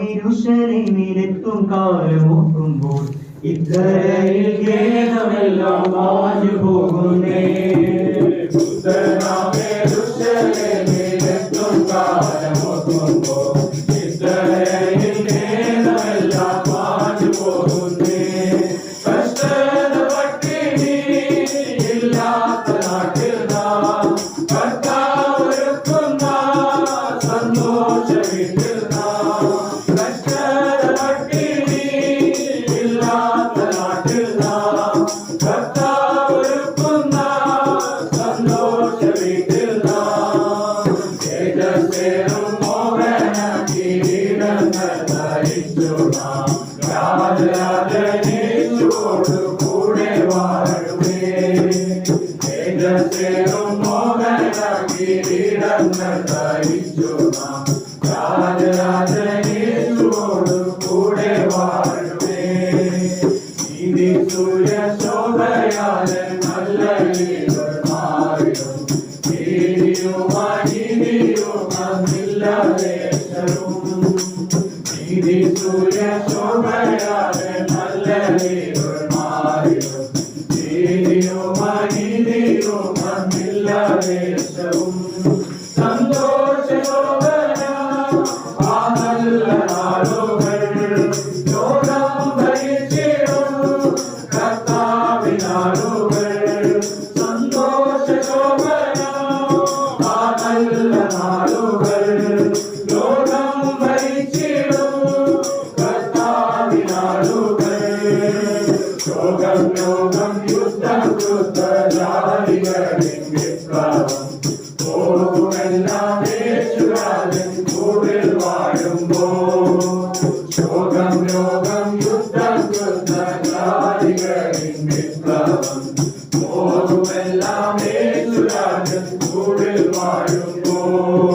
യെരൂശലേമിലെത്തും കാലമോർക്കുമ്പോൾ Israel ഖേദമെല്ലാം മാഞ്ഞു പോകുന്നേ. യെരൂശലേമിലെത്തും കാലമോർക്കുമ്പോൾ Israel ഖേദമെല്ലാം മാഞ്ഞു പോകുന്നേ. കഷ്ടത പട്ടിണി ഇല്ലാത്ത നാട്ടിൽ നാം കർത്താവൊരുക്കുന്ന സന്തോഷ വീട്ടിൽ നാം. കഷ്ടത പട്ടിണി ഇല്ലാത്ത നാട്ടിൽ നാം കർത്താവൊരുക്കുന്ന സന്തോഷ വീട്ടിൽ നാം. തേജസ്സേറും മോഹന കിരീടങ്ങൾ ധരിച്ചു നാം രാജരാജനേശുവോടു കൂടെ വാഴുമേ. തേജസ്സേറും മോഹന കിരീടങ്ങൾ ധരിച്ചു നാം രാജരാജനേശുവോടു കൂടെ വാഴുമേ. നീതി സൂര്യ ശോഭയാലൻ നല്ല വീടുകൾ മാറിടും. നീതിയും അനീതിയും അന്നില്ലദേശവും. നീതി സൂര്യ ശോഭയാലൻ നല്ല വീടുകൾ മാറിടും. നീതിയും അനീതിയും അന്നില്ലദേശവും. സന്തോഷശോഭന ആ നല്ല നാളുകൾ ലോകം ഭരിച്ചിടും കർത്താവിനാളുകൾ. സന്തോഷശോഭന ആ നല്ല നാളുകൾ ലോകം ഭരിച്ചിടും കർത്താവിനാളുകൾ. ലോകം ലോകം യുദ്ധം യുദ്ധജാതികളിൻ വിപ്ലവം പോകുമെല്ലാം യേശുരാജൻ കൂടിൽ വാഴുമ്പോൾ. ലോകം ലോകം യുദ്ധം യുദ്ധജാതികളിൻ വിപ്ലവം പോകുമെല്ലാം യേശുരാജൻ കൂടിൽ വാഴുമ്പോൾ.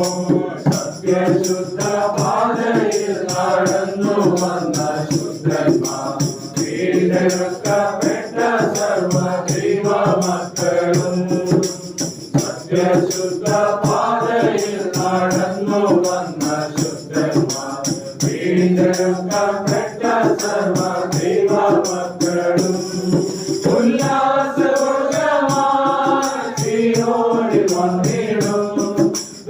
സത്യശുദ്ധ പാതയിൽ നടന്നു വന്ന ശുദ്ധന്മാർ വീണ്ടെടുക്കപ്പെട്ട സർവ ദൈവമക്കളും. സത്യശുദ്ധ പാതയിൽ നടന്നു വന്ന ശുദ്ധന്മാർ വീണ്ടെടുക്കപ്പെട്ട സർവ ദൈവമക്കളും. ഉല്ലാസോജമായി സിയോനിൽ വന്നിടും.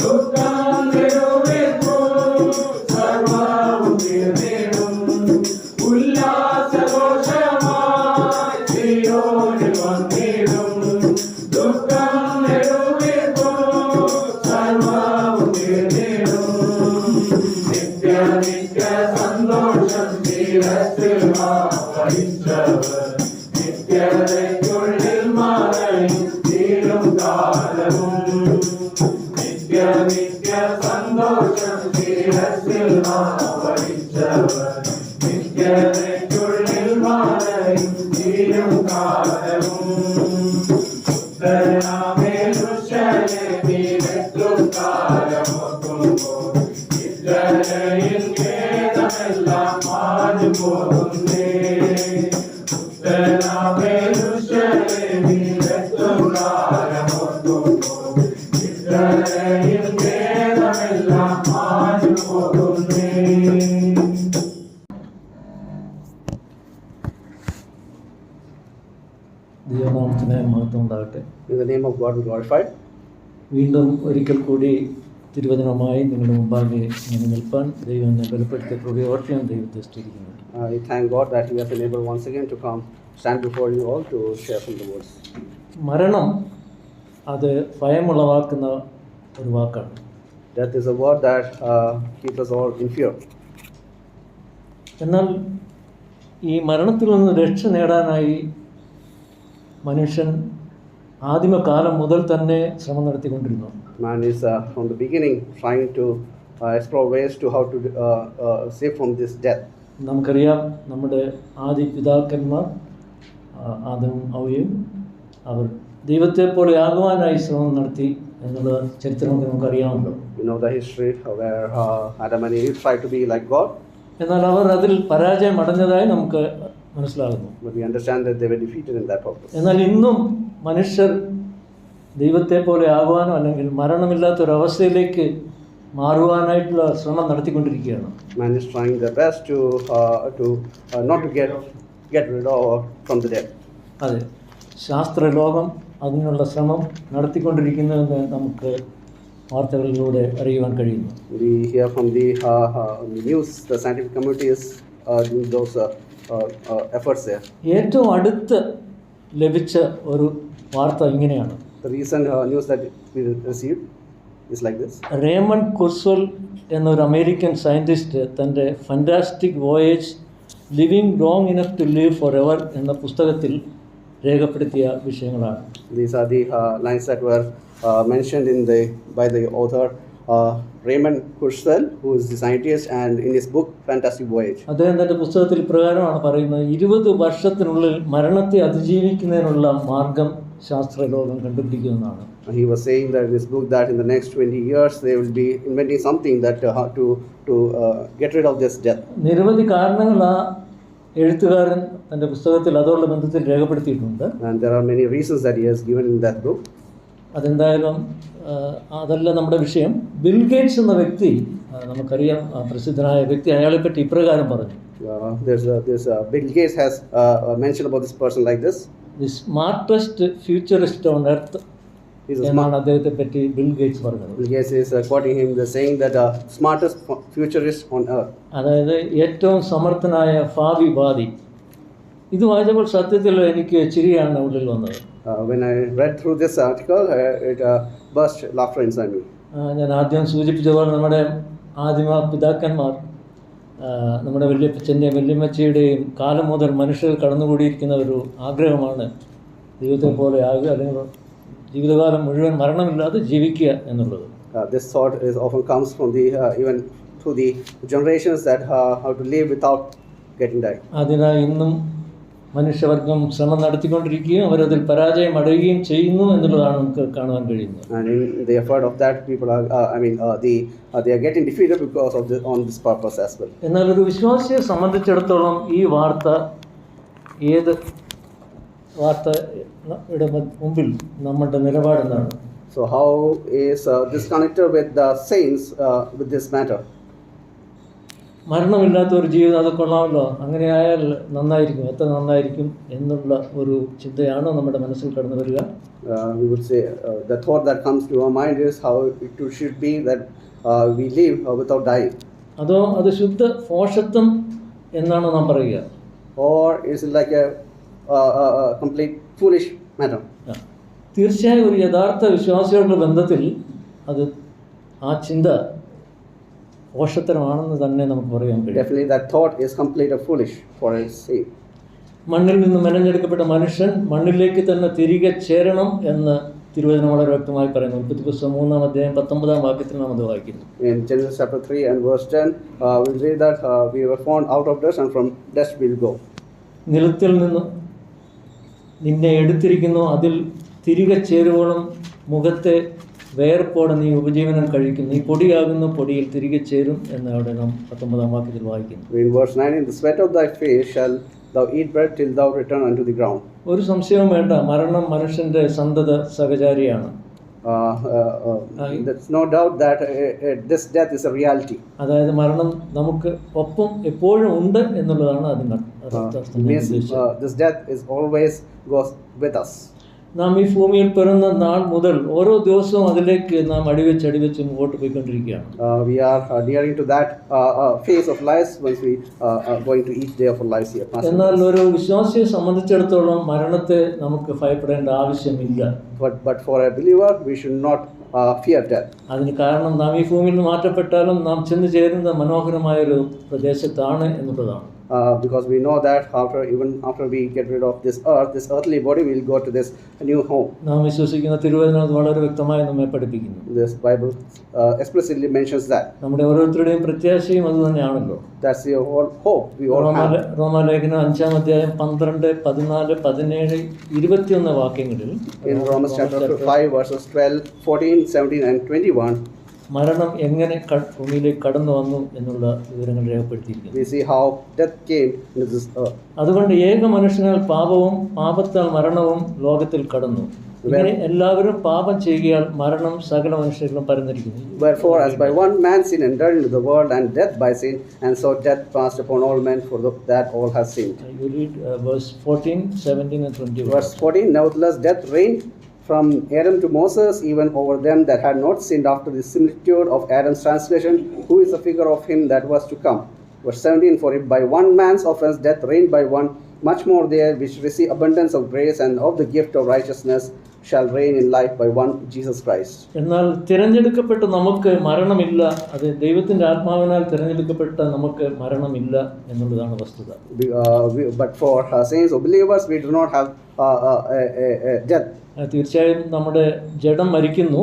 ദുഃഖം നിരുവിർപ്പും സർവ്വവും തീർന്നിടും. ഉല്ലാസഘോഷമായി സിയോനിൽ വന്നിടും. ദുഃഖം നിരുവിർപ്പും സർവ്വവും തീർന്നിടും. നിത്യ നിത്യ സന്തോഷം ശിരസിൽ വഹിച്ചവർ നിത്യതയ്ക്കുള്ളിൽ മറയും തീരും കാലവും. നിത്യ നിത്യ സന്തോഷം ശിരസിൽ വഹിച്ചവർ നിത്യതയ്ക്കുള്ളിൽ മറയും തീരും കാലവും. യെരൂശലേമിലെത്തും കാലമോർക്കുമ്പോൾ ഇസ്രായേൽ ഖേദമെല്ലാം മാഞ്ഞു പോകുന്നേ. യെരൂശലേമിലെത്തും കാലമോർക്കുമ്പോൾ ഇസ്രായേൽ ഖേദമെല്ലാം മാഞ്ഞു പോകുന്നേ. ദൈവനാമത്തിന് മഹത്വം ഉണ്ടാകട്ടെ. In the name of God be glorified. വീണ്ടും ഒരിക്കൽ കൂടി തിരുവചനവുമായി നിങ്ങളുടെ മുമ്പാകെ ഇങ്ങനെ നിൽപ്പാൻ ദൈവം എന്നെ ബലപ്പെടുത്തിയ കൃപയോർത്ത് ഞാൻ ദൈവത്തെ സ്തുതിക്കുന്നു. I thank God that He has enabled once again to come stand before you all to share from the words. മരണം അത് ഭയമുളവാക്കുന്ന ഒരു വാക്കാണ്. Death is a word that keeps us all in fear. എന്നാൽ ഈ മരണത്തിൽ നിന്ന് രക്ഷ നേടാനായി മനുഷ്യൻ ആദിമകാലം മുതൽ തന്നെ ശ്രമം നടത്തിക്കൊണ്ടിരുന്നു. Man is from the beginning trying to explore ways to how to save from this death. നമുക്കറിയാം നമ്മുടെ ആദി പിതാക്കന്മാർ ആദവും ഹവ്വയും അവർ ദൈവത്തെ പോലെ ആകുവാനായി ശ്രമം നടത്തി എന്നുള്ള ചരിത്രം നമുക്കറിയാമല്ലോ. You know the history where Adam and Eve tried to be like God. എന്നാൽ അവർ അതിൽ പരാജയം അടഞ്ഞതായി നമുക്ക് മനസ്സിലാകുന്നു. But we understand that they were defeated in that purpose. എന്നാൽ ഇന്നും മനുഷ്യർ ദൈവത്തെ പോലെ ആകുവാനോ അല്ലെങ്കിൽ മരണമില്ലാത്തൊരവസ്ഥയിലേക്ക് മാറുവാനായിട്ടുള്ള ശ്രമം നടത്തിക്കൊണ്ടിരിക്കുകയാണ്. Man is trying their best to not to get rid of from the dead. അതെ, ശാസ്ത്രലോകം അതിനുള്ള ശ്രമം നടത്തിക്കൊണ്ടിരിക്കുന്നുവെന്ന് നമുക്ക് വാർത്തകളിലൂടെ അറിയുവാൻ കഴിയുന്നു. We hear from the news, the scientific community is doing those efforts there. ഏറ്റവും അടുത്ത് ലഭിച്ച ഒരു വാർത്ത ഇങ്ങനെയാണ്. The recent news that we received is like this. Raymond Kurzweil എന്നൊരു അമേരിക്കൻ സയൻറ്റിസ്റ്റ് തൻ്റെ fantastic voyage living long enough to live forever എന്ന പുസ്തകത്തിൽ രേഖപ്പെടുത്തിയ വിഷയങ്ങളാണ്. These are the lines that were mentioned by the author Raymond Kurzweil, who is the scientist, and in his book Fantastic Voyage. അദ്ദേഹം തൻ്റെ പുസ്തകത്തിൽ ഇപ്രകാരമാണ് പറയുന്നത്: 20 വർഷത്തിനുള്ളിൽ മരണത്തെ അതിജീവിക്കുന്നതിനുള്ള മാർഗം ശാസ്ത്രലോകം കണ്ടുപിടിക്കുമെന്നാണ്. He was saying that in his book that in the next 20 years they will be inventing something that how to get rid of this death. നിരവധി കാരണങ്ങൾ ആ എഴുത്തുകാരൻ തൻ്റെ പുസ്തകത്തിൽ അതോടുള്ള ബന്ധത്തിൽ രേഖപ്പെടുത്തിയിട്ടുണ്ട്. And there are many reasons that he has given in that book. അതെന്തായാലും അതല്ല നമ്മുടെ വിഷയം. ബിൽ ഗേറ്റ്സ് എന്ന വ്യക്തി, നമുക്കറിയാം, പ്രസിദ്ധനായ വ്യക്തി, അയാളെപ്പറ്റി ഇപ്രകാരം പറഞ്ഞു. There's Bill Gates has mentioned about this person like this. The smartest futurist on earth എന്നാണ് അദ്ദേഹത്തെ പറ്റി ബിൽ ഗേറ്റ്സ് പറഞ്ഞത്. Bill Gates is quoting him, saying that smartest futurist on earth. അതായത് ഏറ്റവും സമർത്ഥനായ ഭാവിവാദി. ഇത് വായിച്ചപ്പോൾ സത്യത്തിൽ എനിക്ക് ചിരിയാണ് ഉള്ളിൽ വന്നത്. When I read through this article, it burst laughter inside me. ഞാൻ ആദ്യം സൂചിപ്പിച്ചതുപോലെ നമ്മുടെ ആദിമ പിതാക്കന്മാർ, നമ്മുടെ വല്യപ്പച്ചൻ്റെയും വല്യമ്മച്ചിയുടെയും കാലം മുതൽ മനുഷ്യർ കടന്നുകൂടിയിരിക്കുന്ന ഒരു ആഗ്രഹമാണ് ദൈവത്തെ പോലെ ആകുക, അല്ലെങ്കിൽ ജീവിതകാലം മുഴുവൻ മരണമില്ലാതെ ജീവിക്കുക എന്നുള്ളത്. This thought often comes from even through the generations that how to live without getting died. അതിനായി ഇന്നും മനുഷ്യവർഗം ശ്രമം നടത്തിക്കൊണ്ടിരിക്കുകയും അവരതിൽ പരാജയം അടയുകയും ചെയ്യുന്നു എന്നുള്ളതാണ് നമുക്ക് കാണുവാൻ കഴിയുന്നത്. And in the effort of that, people are they are getting defeated because of on this purpose as well. എന്നാൽ ഒരു വിശ്വാസിയെ സംബന്ധിച്ചിടത്തോളം ഈ വാർത്ത ഏത് വാർത്തയുടെ മുമ്പിൽ നമ്മുടെ നിലപാടെന്താണ്? So how is this connected with the saints with this matter? മരണമില്ലാത്ത ഒരു ജീവിതം അത് കൊള്ളാമല്ലോ, അങ്ങനെയായാൽ നന്നായിരിക്കും, എത്ര നന്നായിരിക്കും എന്നുള്ള ഒരു ചിന്തയാണോ നമ്മുടെ മനസ്സിൽ കടന്നു വരിക? We would say the thought that comes to our mind is how it should be that we live without dying. അതോ അത് ശുദ്ധ ഭോഷത്വം എന്നാണോ നാം പറയുക? Or is it like a complete foolish matter? തീർച്ചയായും ഒരു യഥാർത്ഥ വിശ്വാസികളുടെ ബന്ധത്തിൽ അത് ആ ചിന്ത ഭോഷത്തരമാണെന്ന് തന്നെ നമുക്ക് പറയാൻ കഴിയും. Definitely that thought is completely foolish for its sake. മണ്ണിൽ നിന്ന് മെനഞ്ഞെടുക്കപ്പെട്ട മനുഷ്യൻ മണ്ണിലേക്ക് തന്നെ തിരികെ ചേരണം എന്ന് തിരുവചനം വളരെ വ്യക്തമായി പറയുന്നു. ഉൽപ്പത്തി പുസ്തകം 3-ാം അധ്യായം 19-ാം വാക്യത്തിൽ നാം അത് വായിക്കുന്നു. In Genesis chapter 3 and verse 10, we read that we were formed out of dust and from dust we will go. നിലത്തിൽ നിന്ന് നിന്നെ എടുത്തിരിക്കുന്നു, അതിൽ തിരികെ ചേരുവോളം മുഖത്തെ വേർപ്പോടെ നീ ഉപജീവനം കഴിക്കും, നീ പൊടിയാകുന്നു, പൊടിയിൽ തിരികെ ചേരും എന്ന് അവിടെ നാം 19-ാം വാക്യത്തിൽ വായിക്കുന്നു. In verse 9, in the sweat of thy face shall thou eat bread till thou return unto the ground. ഒരു സംശയവും വേണ്ട, മരണം മനുഷ്യന്റെ സന്തത സഹചാരിയാണ്. There's no doubt that this death is a reality. അതായത് മരണം നമുക്ക് ഒപ്പം എപ്പോഴും ഉണ്ട് എന്നുള്ളതാണ് അതിന് this death is always goes with us. നാം ഈ ഭൂമിയിൽ പിറന്ന നാൾ മുതൽ ഓരോ ദിവസവും അതിലേക്ക് നാം അടിവെച്ച് മുമ്പോട്ട് പോയിക്കൊണ്ടിരിക്കുകയാണ്. We are nearing to that phase of life once we are going to each day of our lives here. എന്നാൽ ഒരു വിശ്വാസിയെ സംബന്ധിച്ചിടത്തോളം മരണത്തെ നമുക്ക് ഭയപ്പെടേണ്ട ആവശ്യമില്ല. But for a believer we should not fear death. അതിന് കാരണം നാം ഈ ഭൂമിയിൽ നിന്ന് മാറ്റപ്പെട്ടാലും നാം ചെന്ന് ചേരുന്ന മനോഹരമായൊരു പ്രദേശത്താണ് എന്നുള്ളതാണ്. Because we know that even after we get rid of this earth, this earthly body will go to this new home. നാം വിശ്വസിക്കുന്ന തിരുവചനം വളരെ വ്യക്തമായി നമ്മെ പഠിപ്പിക്കുന്നു. This Bible explicitly mentions that. നമ്മുടെ ഓരോരുത്തരുടെയും പ്രത്യാശയും അത് തന്നെയാണല്ലോ. That's the whole hope we all have. റോമാലേഖനം 5-ാം അധ്യായം 12, 14, 17, 21 വാക്യങ്ങളിൽ In Romans chapter 5 verses 12, 14, 17 and 21, മരണം എങ്ങനെ ഭൂമിയിലേക്ക് കടന്നു വന്നു എന്നുള്ള വിവരങ്ങൾ രേഖപ്പെടുത്തിയിരിക്കുന്നു. we see how death came into this earth. അതുകൊണ്ട് ഏക മനുഷ്യനാൽ പാപവും പാപത്താൽ മരണവും ലോകത്തിൽ കടന്നു. ഇങ്ങനെ എല്ലാവരും പാപം ചെയ്യുകയാൽ മരണം സകല മനുഷ്യരിലും പരന്നിരിക്കുന്നു. Wherefore, as by one man sin entered into the world, and death by sin, and so death passed upon all men, for that all have sinned. You read verse 14, 17 and 21. Verse 14, nevertheless death reigned from Adam to Moses, even over them that had not sinned, after the similitude of Adam's transgression, who is the figure of him that was to come. Verse 17, for if by one man's offense death reigned by one, much more they which receive abundance of grace and of the gift of righteousness shall reign in life by one Jesus Christ. എന്നാൽ തിരഞ്ഞെടുക്കപ്പെട്ട നമുക്ക് മരണമില്ല. അത് ദൈവത്തിന്റെ ആത്മാവിനാൽ തിരഞ്ഞെടുക്കപ്പെട്ട നമുക്ക് മരണമില്ല എന്നുള്ളതാണ് വസ്തുത. But for saints or believers we do not have death. തീർച്ചയായും നമ്മുടെ ജഡം മരിക്കുന്നു,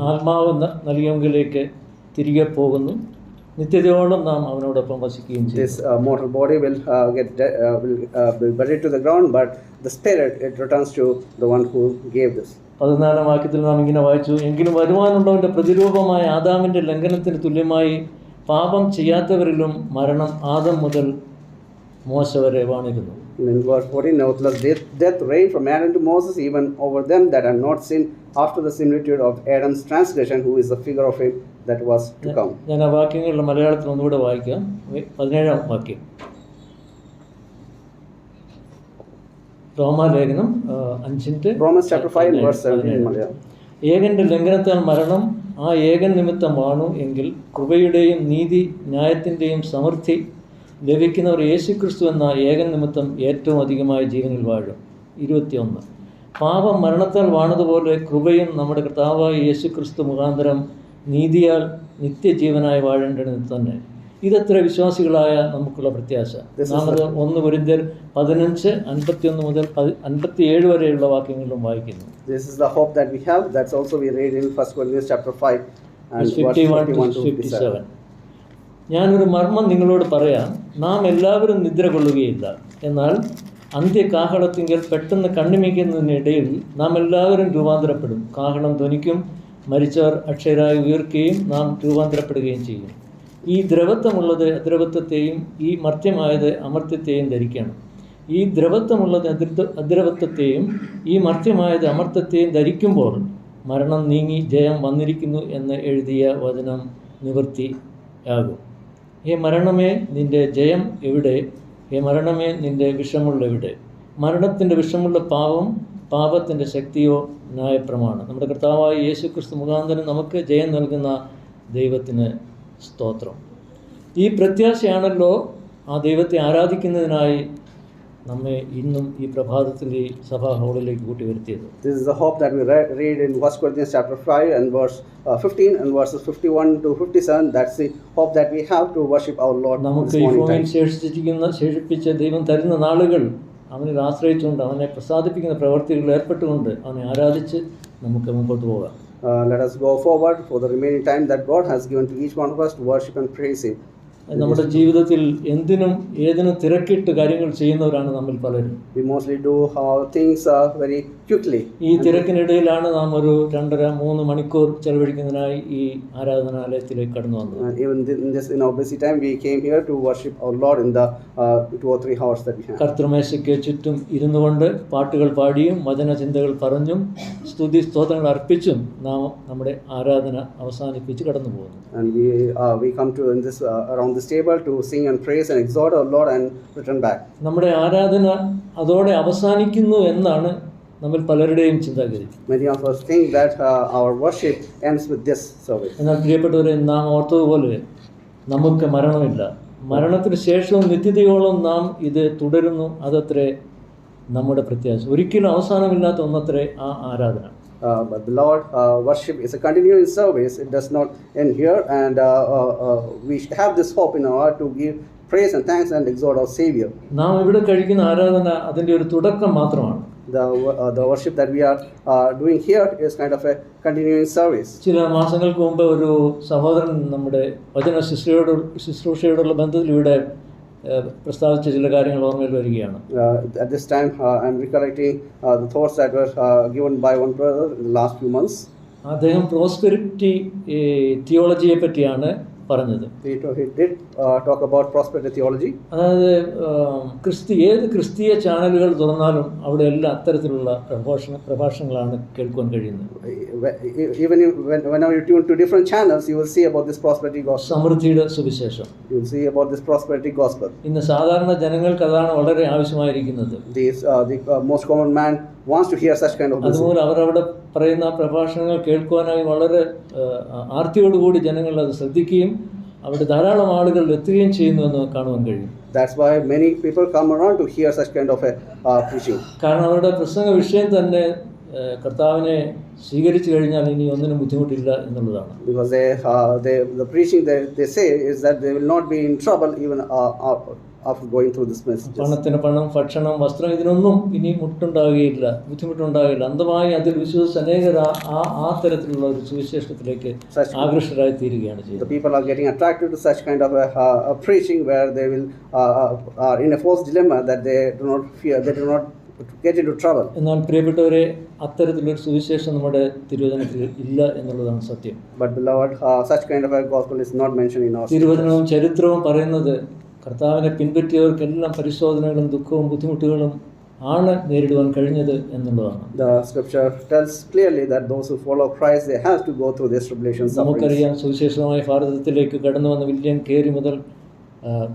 ആത്മാവ് നൽകിയെങ്കിലേക്ക് തിരികെ പോകുന്നു, നിത്യതയോളം നാം അവനോടൊപ്പം വസിക്കുകയും ചെയ്യും. This mortal body will be buried to the ground, but the spirit, it returns to the one who gave this. 14-ാം വാക്യത്തിൽ നാം ഇങ്ങനെ വായിച്ചു, എങ്കിലും വരുവാനുള്ളവന്റെ പ്രതിരൂപമായ ആദാമിന്റെ ലംഘനത്തിന് തുല്യമായി പാപം ചെയ്യാത്തവരിലും മരണം ആദം മുതൽ മോശ വരെ വാണിരുന്നു. In verse 14, nevertheless death reigned from Adam to Moses, even over them that had not sinned, after the similitude of Adam's transgression, who is the figure of him that was to come. ഞാൻ ആ വാക്യങ്ങളുടെ മലയാളത്തിൽ ഒന്നുകൂടെ വായിക്കാം. 17-ാം വാക്യം, റോമാലേഖനം 5 Romans chapter 5 verse 17. ഏകന്റെ ലംഘനത്താൽ മരണം ആ ഏകൻ നിമിത്തം വാണു എങ്കിൽ കൃപയുടെയും നീതി ന്യായത്തിൻ്റെയും സമൃദ്ധി ലഭിക്കുന്നവർ യേശുക്രിസ്തു എന്ന ഏകൻ നിമിത്തം ഏറ്റവും അധികമായ ജീവനിൽ വാഴും. 21, പാപം മരണത്താൽ വാണതുപോലെ കൃപയും നമ്മുടെ കർത്താവായ യേശുക്രിസ്തു മുഖാന്തരം നീതിയാൽ നിത്യജീവനായി വാഴേണ്ടത് തന്നെ. ഇതത്ര വിശ്വാസികളായ നമുക്കുള്ള പ്രത്യാശ. നാം അത് 1 കൊരിന്ത്യർ 15:51 മുതൽ 57 വരെയുള്ള വാക്യങ്ങളിലും വായിക്കുന്നു. This is the hope that we have. That's also we read in 1 Corinthians chapter 5 and verse 51 to 57. ഞാനൊരു മർമ്മം നിങ്ങളോട് പറയാം, നാം എല്ലാവരും നിദ്ര കൊള്ളുകയില്ല, എന്നാൽ അന്ത്യകാഹളത്തിങ്കൽ പെട്ടെന്ന് കണ്ണിമയ്ക്കുന്നതിനിടയിൽ നാം എല്ലാവരും രൂപാന്തരപ്പെടും. കാഹളം ധ്വനിക്കും, മരിച്ചവർ അക്ഷയരായി ഉയർക്കുകയും നാം രൂപാന്തരപ്പെടുകയും ചെയ്യും. ഈ ദ്രവത്വമുള്ളത് അദ്രവത്വത്തെയും ഈ മർത്യമായത് അമർത്യത്തെയും ധരിക്കണം. ഈ ദ്രവത്വമുള്ളത് അദ്രവത്വത്തെയും ഈ മർത്യമായത് അമർത്യത്തെയും ധരിക്കുമ്പോൾ മരണം നീങ്ങി ജയം വന്നിരിക്കുന്നു എന്ന് എഴുതിയ വചനം നിവൃത്തിയാകും. ഹേ മരണമേ, നിൻ്റെ ജയം എവിടെ? ഹേ മരണമേ, നിൻ്റെ വിഷമുള്ള എവിടെ? മരണത്തിൻ്റെ വിഷമുള്ള പാപം, പാപത്തിൻ്റെ ശക്തിയോ ന്യായപ്രമാണം. നമ്മുടെ കർത്താവായ യേശുക്രിസ്തു മുഖാന്തരം നമുക്ക് ജയം നൽകുന്ന ദൈവത്തിന് സ്തോത്രം. ഈ പ്രത്യാശയാണല്ലോ ആ ദൈവത്തെ ആരാധിക്കുന്നതിനായി നമ്മെ ഇന്നും ഈ പ്രഭാതത്തിൽ ഈ സഭാ ഹാളിലേക്ക് കൂട്ടി വരുത്തിയത്. This is the hope that we read in 1 Corinthians chapter 5 and verse 15 and verses 51 to 57. That's the hope that we have to worship our Lord. നമുക്ക് ഈ ഭൂമിയിൽ ശേഷിപ്പിച്ച ദൈവം തരുന്ന നാളുകൾ അവനിൽ ആശ്രയിച്ചുകൊണ്ട് അവനെ പ്രസാദിപ്പിക്കുന്ന പ്രവർത്തികളിൽ ഏർപ്പെട്ടുകൊണ്ട് അവനെ ആരാധിച്ച് നമുക്ക് മുമ്പോട്ട് പോകാം. Let us go forward for the remaining time that God has given to each one of us to worship and praise Him. നമ്മുടെ ജീവിതത്തിൽ എന്തിനും ഏതിനും തിരക്കിട്ട് കാര്യങ്ങൾ ചെയ്യുന്നവരാണ് നമ്മിൽ പലരും. We mostly do things very quickly. ഈ തിരക്കിനിടയിലാണ് നാം ഒരു 2.5-3 മണിക്കൂർ ചെലവഴിക്കുന്നതിനായി ഈ ആരാധനാലയത്തിലേക്ക് കടന്നു വന്നത്. Even in our busy time we came here to worship our Lord in the 2 or 3 hours that we have. കർത്തൃമേശയ്ക്ക് ചുറ്റും ഇരുന്നു കൊണ്ട് പാട്ടുകൾ പാടിയും വചനചിന്തകൾ പറഞ്ഞും സ്തുതി സ്തോത്രങ്ങൾ അർപ്പിച്ചും നാം നമ്മുടെ ആരാധന അവസാനിപ്പിച്ച് കടന്നു പോകുന്നു. And we come to in this around this table to sing and praise and exalt our Lord and return back. നമ്മുടെ ആരാധന അതോടെ അവസാനിക്കുന്നു എന്നാണ് നമ്മിൽ പലരുടെയും ചിന്താഗതി. Many of us think that our worship ends with this service. എന്നാൽ പ്രിയപ്പെട്ടവരെ, നാം ഓർത്തതുപോലെ നമുക്ക് മരണമില്ല. മരണത്തിന് ശേഷവും നിത്യതയോളം നാം ഇത് തുടരുന്നു. അതത്രേ നമ്മുടെ പ്രത്യാശ. ഒരിക്കലും അവസാനമില്ലാത്ത ഒന്നത്രേ ആ ആരാധന. But the Lord worship is a continuing service. It does not end here, and we have this hope in our heart to give praise and thanks and exalt our Savior. നാം ഇവിടെ കഴിക്കുന്ന ആരാധന അതിൻ്റെ ഒരു തുടക്കം മാത്രമാണ്. The worship that we are doing here is kind of a continuing service. ചില മാസങ്ങൾക്ക് മുമ്പ് ഒരു സഹോദരൻ നമ്മുടെ വചന ശുശ്രൂഷയോടുള്ള ബന്ധത്തിൽ ഇവിടെ പ്രസ്താവിച്ച ചില കാര്യങ്ങൾ ഓർമ്മയിൽ വരികയാണ്. At this time I am recollecting the thoughts that were given by one brother in the last few months. അദ്ദേഹം പ്രോസ്പെരിറ്റി തിയോളജിയെ പറ്റിയാണ് പറഞ്ഞത്. He did talk about prosperity theology. അതായത് ഏത് ക്രിസ്തീയ ചാനലുകൾ തുറന്നാലും അവിടെ എല്ലാം അത്തരത്തിലുള്ള പ്രഭാഷണങ്ങളാണ് കേൾക്കാൻ കഴിയുന്നത്. Even whenever you tune to different channels, you will see about this prosperity gospel. സമൃദ്ധിയുടെ സുവിശേഷം. You will see about this prosperity gospel. ഇന്ന് സാധാരണ ജനങ്ങൾക്ക് അതാണ് വളരെ ആവശ്യമായിരിക്കുന്നത്. The most common man wants to hear such kind of message. അതുപോലെ അവരവിടെ പറയുന്ന പ്രഭാഷണങ്ങൾ കേൾക്കുവാനായി വളരെ ആർത്തിയോടുകൂടി ജനങ്ങൾ അത് ശ്രദ്ധിക്കുകയും അവിടെ ധാരാളം ആളുകൾ എത്തുകയും ചെയ്യുന്നുവെന്ന് കാണുവാൻ കഴിയും. That's why many people come around to hear such kind of a preaching. കാരണം അവരുടെ പ്രസംഗ വിഷയം തന്നെ കർത്താവിനെ സ്വീകരിച്ചു കഴിഞ്ഞാൽ ഇനി ഒന്നിനും ബുദ്ധിമുട്ടില്ല എന്നുള്ളതാണ്. Because the preaching they say is that they will not be in trouble even after going through this message. പണത്തിന് പണം, ഭക്ഷണം, വസ്ത്രം, ഇതിനൊന്നും ഇനി മുട്ടുണ്ടാവുകയില്ല, ബുദ്ധിമുട്ടുണ്ടാവുകയില്ല. അന്ധമായി അതിൽ വിശ്വസിച്ച് അനേകർ ആ തരത്തിലുള്ള ഒരു സുവിശേഷത്തിലേക്ക് ആകൃഷ്ടരായി തീരുകയാണ് ചെയ്യുന്നത്. The people are getting attracted to such kind of a preaching where they will are in a false dilemma that they do not fear, they do not get into trouble. എന്നാൽ പ്രിയപ്പെട്ടവരെ, അത്തരത്തിലൊരു സുവിശേഷം നമ്മുടെ തിരുവചനത്തിൽ ഇല്ല എന്നുള്ളതാണ് സത്യം. But beloved, such kind of a gospel is not mentioned in our തിരുവചനവും ചരിത്രവും പറയുന്നത് കർത്താവിനെ പിൻപറ്റിയവർക്കെല്ലാം പരിശോധനകളും ദുഃഖവും ബുദ്ധിമുട്ടുകളും ആണ് നേരിടുവാൻ കഴിഞ്ഞത് എന്നുള്ളതാണ്. The scripture tells clearly that those who follow Christ, they have to go through this tribulation suffering. നമുക്കറിയാം, സുവിശേഷമായ ഭാരതത്തിലേക്ക് കടന്നു വന്ന വില്യം കേരി മുതൽ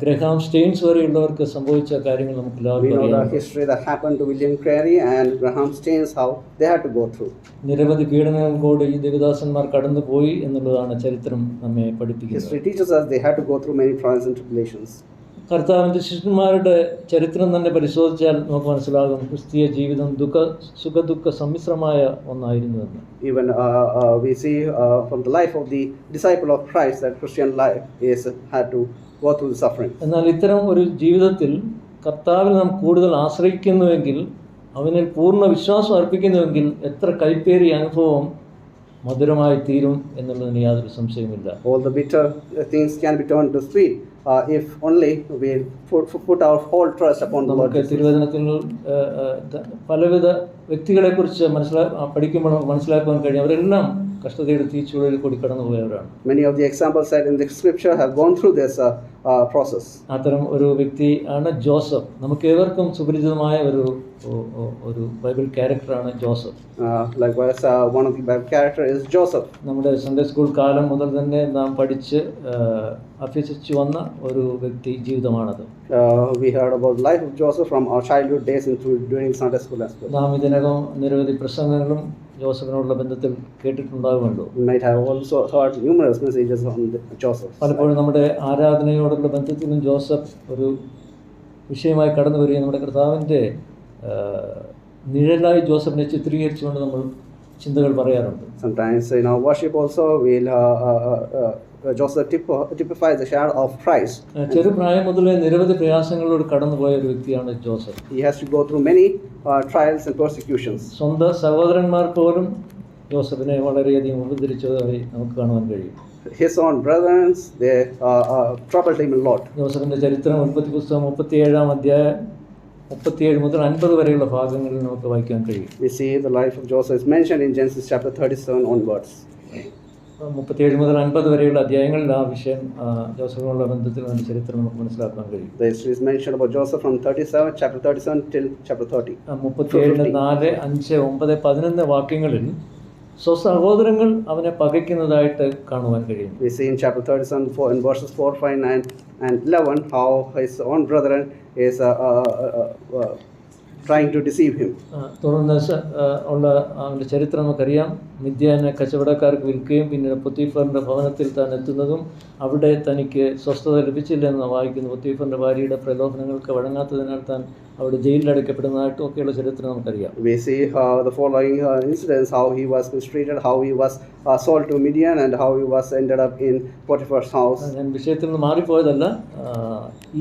ഗ്രഹാം സ്റ്റെയിൻസ് വരെയുള്ളവർക്ക് സംഭവിച്ച കാര്യങ്ങൾ നമുക്ക് എല്ലാവർക്കും അറിയാം. We know the history that happened to William Carey and Graham Staines, how they had to go through. നിരവധി പീഡനങ്ങൾ കൂടി ഈ ദേവദാസന്മാർ കടന്നുപോയി എന്നുള്ളതാണ് ചരിത്രം നമ്മെ പഠിപ്പിക്കുന്നത്. History teaches us they had to go through many trials and tribulations. കർത്താവിൻ്റെ ശിഷ്യന്മാരുടെ ചരിത്രം തന്നെ പരിശോധിച്ചാൽ നമുക്ക് മനസ്സിലാകും ക്രിസ്തീയ ജീവിതം സുഖദുഃഖ സമ്മിശ്രമായ ഒന്നായിരുന്നുവെന്ന്. Even we see from the life of the disciple of Christ that Christian life had to go through the suffering. എന്നാൽ ഇത്തരം ഒരു ജീവിതത്തിൽ കർത്താവിൽ നാം കൂടുതൽ ആശ്രയിക്കുന്നുവെങ്കിൽ, അവനിൽ പൂർണ്ണ വിശ്വാസം അർപ്പിക്കുന്നുവെങ്കിൽ എത്ര കൈപ്പേറിയ അനുഭവം മധുരമായി തീരും എന്നുള്ളതിന് യാതൊരു സംശയമില്ല. All the bitter things can be turned to sweet if only we put our whole trust upon the Lord. നമുക്ക് തിരുവചനത്തിൽ പലവിധ വ്യക്തികളെക്കുറിച്ച് പഠിക്കുമ്പോൾ മനസ്സിലാക്കാൻ കഴിയും. അവരെല്ലാം കഷ്ടതയുടെ തീച്ചുഴലിൽ കൂടി കടന്നു പോയവരാണ്. Many of the examples said in the scripture have gone through this process. അത്തരം ഒരു വ്യക്തി ആണ് ജോസഫ്. നമുക്ക് ഏവർക്കും സുപരിചിതമായ ഒരു ബൈബിൾ ക്യാരക്ടറാണ് Joseph. Likewise, one of the Bible character is Joseph. നമ്മുടെ സൺഡേ സ്കൂൾ കാലം മുതൽ തന്നെ നാം പഠിച്ച് അഭ്യസിച്ചു വന്ന ഒരു വ്യക്തി ജീവിതമാണത്. We heard about the life of Joseph from our childhood days during Sunday school as well. നാം ഇതിനകം നിരവധി പ്രസംഗങ്ങളും ജോസഫിനോടുള്ള ബന്ധത്തിൽ കേട്ടിട്ടുണ്ടാകുമല്ലോ. We might have also heard numerous messages on Joseph. പലപ്പോഴും നമ്മുടെ ആരാധനയോടുള്ള ബന്ധത്തിലും ജോസഫ് ഒരു വിഷയമായി കടന്നു വരികയും നമ്മുടെ കർത്താവിൻ്റെ നിഴലായി ജോസഫിനെ ചിത്രീകരിച്ചുകൊണ്ട് നമ്മൾ ചിന്തകൾ പറയാറുണ്ട്. Sometimes in our worship also we'll Joseph typifies the shadow of Christ. ചെറുപ്രായം മുതലേ നിരവധി പ്രയാസങ്ങളോട് കടന്നുപോയ ഒരു വ്യക്തിയാണ് Joseph. He has to go through many trials and persecutions. സ്വന്തം സഹോദരന്മാർ പോലും ജോസഫിനെ വളരെയധികം ഉപദ്രവിച്ചതായി നമുക്ക് കാണുവാൻ കഴിയും. His own brethren, they troubled him a lot. ജോസഫിന്റെ ചരിത്രം ഉൽപ്പത്തി പുസ്തകം 37 അധ്യായം 37 മുതൽ 50 വരെയുള്ള ഭാഗങ്ങളിൽ നമുക്ക് വായിക്കാൻ കഴിയും. We see the life of Joseph is mentioned in Genesis chapter 37 onwards. 37 മുതൽ 50 വരെയുള്ള അധ്യായങ്ങളിൽ ആ വിഷയം ജോസഫിനുള്ള ബന്ധത്തിൽ അതിൻ്റെ ചരിത്രം നമുക്ക് മനസ്സിലാക്കാൻ കഴിയും. The history is mentioned about Joseph from chapter 37 till chapter 30. 37 4, 5, 9, 11 വാക്യങ്ങളിൽ സ്വസഹോദരങ്ങൾ അവനെ പകയ്ക്കുന്നതായിട്ട് കാണുവാൻ കഴിയും. We see in chapter 37 in verses 4, 5, 9 and 11 how his own brethren is trying to deceive him. തുടർന്ന് ഉള്ള അവൻ്റെ ചരിത്രം നമുക്കറിയാം. മിദ്യാനെ കച്ചവടക്കാർക്ക് വിൽക്കുകയും പിന്നീട് പൊത്തീഫറിൻ്റെ ഭവനത്തിൽ താൻ എത്തുന്നതും അവിടെ തനിക്ക് സ്വസ്ഥത ലഭിച്ചില്ലെന്ന് വായിക്കുന്നു. പൊത്തീഫറിൻ്റെ ഭാര്യയുടെ പ്രലോഭനങ്ങൾക്ക് വഴങ്ങാത്തതിനാൽ താൻ അവിടെ ജയിലിൽ അടയ്ക്കപ്പെടുന്നതായിട്ടും ഒക്കെയുള്ള ചരിത്രം നമുക്കറിയാം. We see the following incidents, how he was mistreated, how he was sold to Midian and how he was ended up in Potiphar's house. ഞാൻ വിഷയത്തിൽ നിന്ന് മാറിപ്പോയതല്ല.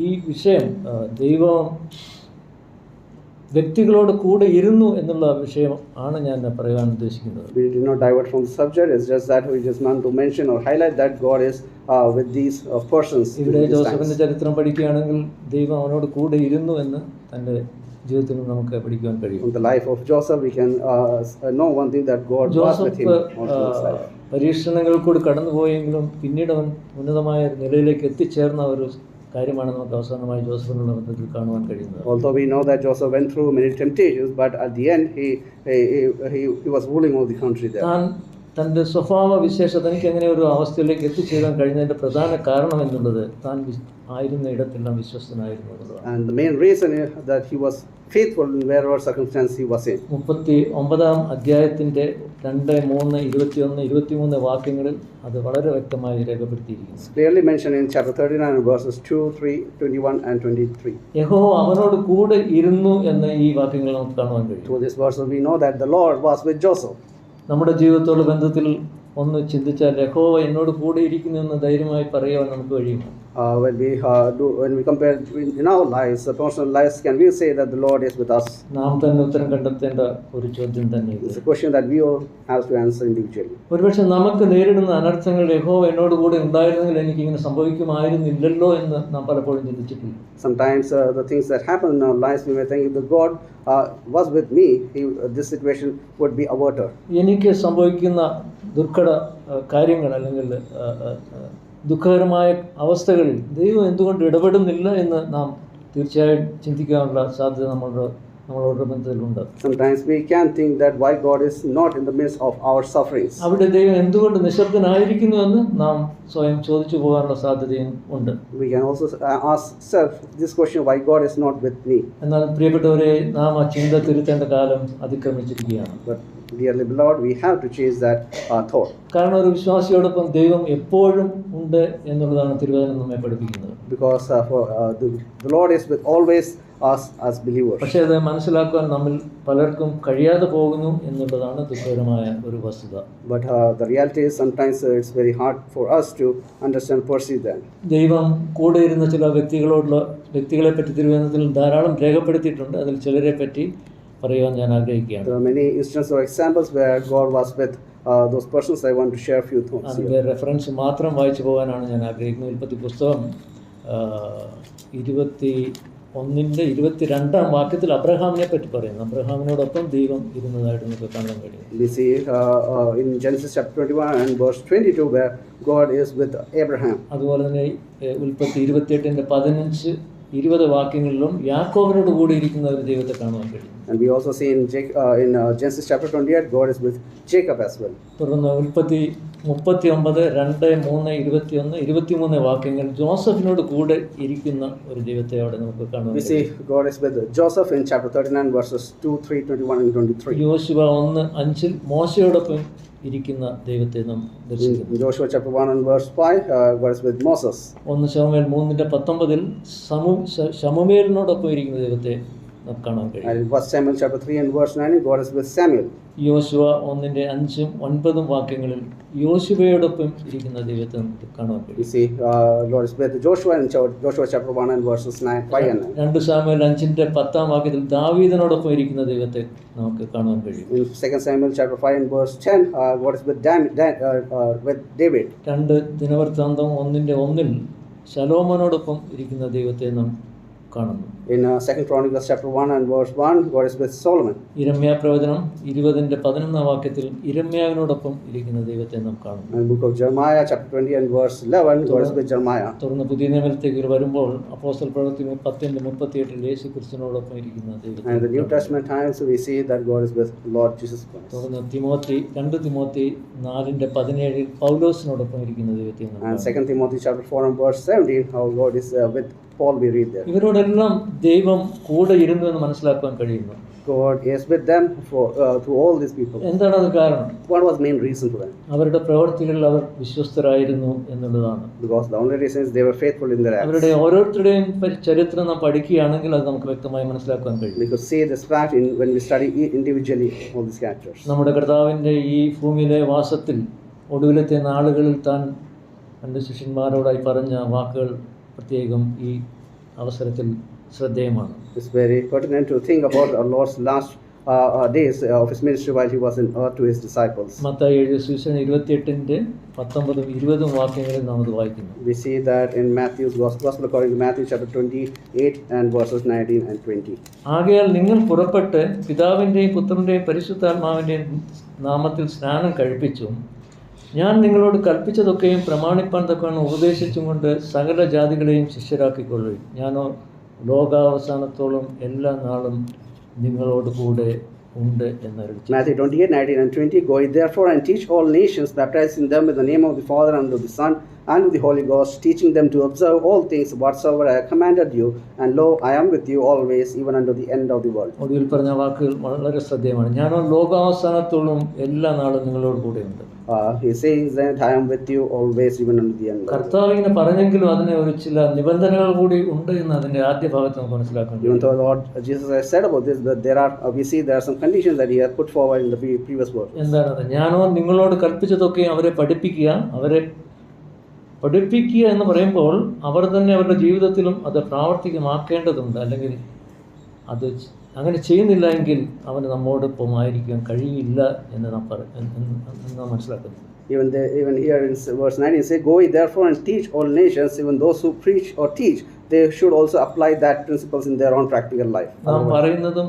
ഈ വിഷയം ദൈവം വ്യക്തികളോട് കൂടെ ഇരുന്നു എന്നുള്ള വിഷയം ആണ് ഞാൻ പറയാൻ ഉദ്ദേശിക്കുന്നത്. We did not divert from the subject. It's just that we just want to mention or highlight that God is with these persons. ഇവിടെ ജോസഫിന്റെ ചരിത്രം പഠിക്കുകയാണെങ്കിൽ ദൈവം അവനോട് കൂടെ ഇരുന്നു എന്ന് തൻ്റെ ജീവിതത്തിൽ നിന്ന് നമുക്ക് പഠിക്കുവാൻ കഴിയും. From the life of Joseph, we can know one thing, that God was with him all through his life. പരീക്ഷണങ്ങൾ കൂടി കടന്നുപോയെങ്കിലും പിന്നീട് അവൻ ഉന്നതമായ നിലയിലേക്ക് എത്തിച്ചേർന്ന ഒരു കാര്യമാണ് നമുക്ക് അവസാനമായി ജോസഫിനുള്ള ബന്ധത്തിൽ കാണുവാൻ കഴിയുന്നത്. Although we know that Joseph went through many temptations, but at the end he was ruling all the country there. താൻ തൻ്റെ സ്വഭാവ വിശേഷം തനിക്ക് എങ്ങനെ ഒരു അവസ്ഥയിലേക്ക് എത്തിച്ചേരാൻ കഴിഞ്ഞതിൻ്റെ പ്രധാന കാരണം എന്നുള്ളത് താൻ ആയിരുന്ന ഇടത്തെല്ലാം വിശ്വസ്തനായിരുന്നു എന്നുള്ളതാണ്. And the main reason is that he was faithful in wherever circumstance he was in. 39 അധ്യായത്തിൻ്റെ 2, 3, 21, 23 വാക്യങ്ങളിൽ അത് വളരെ വ്യക്തമായി രേഖപ്പെടുത്തിയിരിക്കുന്നു. It's clearly mentioned in chapter 39 verses 2, 3, 21 and 23. യഹോവ അവനോട് കൂടെ ഇരുന്നു എന്ന് ഈ വാക്യങ്ങൾ നമുക്ക് കാണുവാൻ കഴിയും. Through this verse we know that the Lord was with Joseph. നമ്മുടെ ജീവിതത്തോട് ബന്ധത്തിൽ ഒന്ന് ചിന്തിച്ചാൽ യഹോവ എന്നോട് കൂടെ ഇരിക്കുന്നു എന്ന് ധൈര്യമായി പറയുവാൻ നമുക്ക് കഴിയുമോ? When we compare in our lives, the personal lives, can we say that the Lord is with us? നാം തന്നെ ഉത്തരം കണ്ടെത്തേണ്ട ഒരു ചോദ്യം തന്നെ ഇത്. It's a question that we all have to answer individually. ഒരുപക്ഷെ നമുക്ക് നേരിടുന്ന അനർത്ഥങ്ങൾ യഹോവ എന്നോട് കൂടെ ഉണ്ടായിരുന്നെങ്കിൽ എനിക്ക് ഇങ്ങനെ സംഭവിക്കുമായിരുന്നില്ലല്ലോ എന്ന് നാം പലപ്പോഴും ചിന്തിച്ചിട്ടില്ല. Sometimes the things that happen in our lives, we may think, if the God was with me, this situation would be averted. എനിക്ക് സംഭവിക്കുന്ന ദുർഘട കാര്യങ്ങൾ അല്ലെങ്കിൽ ദുഃഖകരമായ അവസ്ഥകളിൽ ദൈവം എന്തുകൊണ്ട് ഇടപെടുന്നില്ല എന്ന് നാം തീർച്ചയായും ചിന്തിക്കാനുള്ള സാധ്യത നമ്മളോട് ബന്ധത്തിലുണ്ട്. Sometimes we can think that why God is not in the midst of our sufferings. അവിടെ ദൈവം എന്തുകൊണ്ട് നിശബ്ദനായിരിക്കുന്നു എന്ന് നാം സ്വയം ചോദിച്ചു പോകാനുള്ള സാധ്യതയും ഉണ്ട്. We can also ask self this question, why God is not with me. എന്നാൽ പ്രിയപ്പെട്ടവരെ, നാം ആ ചിന്ത തിരുത്തേണ്ട കാലം അതിക്രമിച്ചിരിക്കുകയാണ്. But dearly beloved, we have to change that thought. കാരണം ഒരു വിശ്വാസിയോടൊപ്പം ദൈവം എപ്പോഴും ഉണ്ട് എന്നുള്ളതാണ് തിരുവചനം നമ്മെ പഠിപ്പിക്കുന്നത്. Because the Lord is with always us as believers. പക്ഷേ അത് മനസ്സിലാക്കാൻ നമ്മിൽ പലർക്കും കഴിയാതെ പോകുന്നു എന്നുള്ളതാണ് ദുഃഖകരമായ ഒരു വസ്തുത. But the reality is sometimes it's very hard for us to understand, perceive that. ദൈവം കൂടെ ഇരുന്ന ചില വ്യക്തികളെ പറ്റി തിരുവചനത്തിൽ ധാരാളം രേഖപ്പെടുത്തിയിട്ടുണ്ട്. അതിൽ ചിലരെ പറ്റി പറയുവാൻ ഞാൻ ആഗ്രഹിക്കുകയാണ്. There are many instances or examples where God was with those persons. I want to share a few thoughts. അതിൻ്റെ റെഫറൻസ് മാത്രം വായിച്ചു പോകാനാണ് ഞാൻ ആഗ്രഹിക്കുന്നത്. ഉൽപ്പത്തി പുസ്തകം 21-22 വാക്യത്തിൽ അബ്രഹാമിനെ പറ്റി പറയുന്നു. അബ്രഹാമിനോടൊപ്പം ദൈവം ഇരുന്നതായിട്ട് നമുക്ക് കാണാൻ കഴിയും. We see in Genesis chapter 21 and verse 22 where God is with Abraham. അതുപോലെ തന്നെ ഉൽപ്പത്തി 28-15-20 വാക്യങ്ങളിലും യാക്കോബിനോട് കൂടി ഇരിക്കുന്ന ഒരു ദൈവത്തെ കാണുവാൻ കഴിയും. And we also see in Genesis chapter 28 God is with Jacob as well. തുടർന്ന് ഉൽപ്പത്തി 39, 2, 3, 21, 23 വാക്യങ്ങൾ ജോസഫിനോട് കൂടെ ഇരിക്കുന്ന ഒരു ദൈവത്തെ അവിടെ നമുക്ക് കാണുവാൻ We see God is with Joseph in chapter 39 verses 2, 3, 21 and 23. യോശുവ 1:5 മോശയോടൊപ്പം ഇരിക്കുന്ന ദൈവത്തെ നാം ദർശിക്കുന്നു. In Joshua chapter 1 and verse 5 God is with Moses. 1 ശമൂവേൽ 3:19 ശമൂവേലിനോടൊപ്പം ഇരിക്കുന്ന ദൈവത്തെ നമുക്ക് കാണാൻ കഴിയും. And in 1 Samuel chapter 3 and verse 9 God is with Samuel. യോശുവ 1:5-9 വാക്യങ്ങളിൽ യോശുവയോടൊപ്പം ഇരിക്കുന്ന ദൈവത്തെ നമുക്ക് കാണാൻ കഴിയും. We see Lord is with Joshua in Joshua chapter 1 and verses 9, 5 and 9. 2 ശമൂവേൽ 5:10 വാക്യത്തിൽ ദാവീദിനോടൊപ്പം ഇരിക്കുന്ന ദൈവത്തെ നമുക്ക് കാണാൻ കഴിയും. In 2 Samuel chapter 5 and verse 10 God is with David. 2 ദിനവൃത്താന്തം 1:1 ശലോമോനോടൊപ്പം ഇരിക്കുന്ന ദൈവത്തെ നാം കാണുന്നു. In 2 Chronicles chapter 1 and verse 1 God is with Solomon. ഇരമ്യാ പ്രവചനം 20:11 വാക്യത്തിൽ ഇരമ്യാവിനോടൊപ്പം ഇരിക്കുന്ന ദൈവത്തെ നാം കാണുന്നു. And book of Jeremiah chapter 20 and verse 11 God is with Jeremiah. തുടർന്ന് പുതിയ നിയമത്തിലേക്ക് വരുമ്പോൾ അപ്പോസ്തല പ്രവൃത്തി 10:38 യേശുക്രിസ്തുവിനോടൊപ്പം ഇരിക്കുന്ന ദൈവത്തെ. And in the New Testament times we see that God is with Lord Jesus Christ. തുടർന്ന് 2 തിമോത്തി 4:17 പൗലോസിനോടൊപ്പം ഇരിക്കുന്ന ദൈവത്തെ നാം And കാണുന്നു. 2 Timothy chapter 4 and verse 17 how God is with Paul we read there. ഇവരോടെല്ലാം ദൈവം കൂടെ ഇരുന്നു എന്ന് മനസ്സിലാക്കാൻ കഴിയുന്നു. God is with them to all these people. എന്താണ് അത് കാരണം? What was the main reason for that? അവരുടെ പ്രവർത്തികളിൽ അവർ വിശ്വസ്തരായിരുന്നു എന്നുള്ളതാണ്. Because the only reason is they were faithful in their acts. അവരുടെ ഓരോരുത്തരുടെയും ചരിത്രം നാം പഠിക്കുകയാണെങ്കിൽ അത് നമുക്ക് വ്യക്തമായി മനസ്സിലാക്കാൻ കഴിയും. We could see this fact when we study individually all these characters. നമ്മുടെ കർത്താവിൻ്റെ ഈ ഭൂമിയിലെ വാസത്തിൽ ഒടുവിലത്തെ നാളുകളിൽ താൻ തൻ്റെ ശിഷ്യന്മാരോടായി പറഞ്ഞ വാക്കുകൾ പ്രത്യേകം ഈ അവസരത്തിൽ ശ്രദ്ധേയമാണ്. It's very pertinent to think about our Lord's last days of his ministry while he was in earth to his disciples. Mathai എഴുതിയ സുവിശേഷം 28-19 വാക്യങ്ങളിൽ നാം അത് വായിക്കുന്നു. We see that in Matthew's Gospel according to Matthew chapter 28 and verses 19 and 20. ആകയാൽ നിങ്ങൾ പുറപ്പെട്ട് പിതാവിൻ്റെയും പുത്രൻ്റെയും പരിശുദ്ധാത്മാവിൻ്റെയും നാമത്തിൽ സ്നാനം കഴിപ്പിച്ചും ഞാൻ നിങ്ങളോട് കൽപ്പിച്ചതൊക്കെയും പ്രമാണിപ്പാൻ തക്കവണ്ണം ഉപദേശിച്ചും കൊണ്ട് സകല ജാതികളെയും ശിഷ്യരാക്കിക്കൊള്ളുകയും ഞാനോ ലോകാവസാനത്തോളം എല്ലാ നാളും നിങ്ങളോട് കൂടെ ഉണ്ട് എന്നരുളി. Matthew 28, 19 and 20. Go ye therefore and teach all nations, baptizing them in the name of the Father and of the Son and of the Holy Ghost, teaching them to observe all things whatsoever I have commanded you. And lo, I am with you always, even unto the end of the world. ഒടുവിൽ പറഞ്ഞ വാക്കുകൾ വളരെ ശ്രദ്ധേയമാണ്. ഞാനോ ലോകാവസാനത്തോളം എല്ലാ നാളും നിങ്ങളോട് കൂടെയുണ്ട്. He says that I am with you always, even unto the end. കർത്താവ് ഇങ്ങനെ പറഞ്ഞെങ്കിലും അതിന് ഒരു ചില നിബന്ധനകൾ കൂടി ഉണ്ട് എന്ന് അതിന്റെ ആദ്യ ഭാഗത്ത് നമുക്ക് മനസ്സിലാക്കാൻ Even though Lord Jesus has said about this, that we see there are some conditions that he has put forward in the previous verse. എന്താണത്? ഞാനോ നിങ്ങളോട് കൽപ്പിച്ചതൊക്കെ അവരെ പഠിപ്പിക്കുക എന്ന് പറയുമ്പോൾ അവർ തന്നെ അവരുടെ ജീവിതത്തിലും അത് പ്രാവർത്തികമാക്കേണ്ടതുണ്ട്. അല്ലെങ്കിൽ അത് അങ്ങനെ ചെയ്യുന്നില്ല എങ്കിൽ അവന് നമ്മോടൊപ്പം ആയിരിക്കാൻ കഴിയില്ല എന്ന് നാം മനസ്സിലാക്കുന്നു. Even here in verse 19 say, go ye therefore and teach all nations, even those who preach or teach, they should also apply that principles in their own practical life. നാം പറയുന്നതും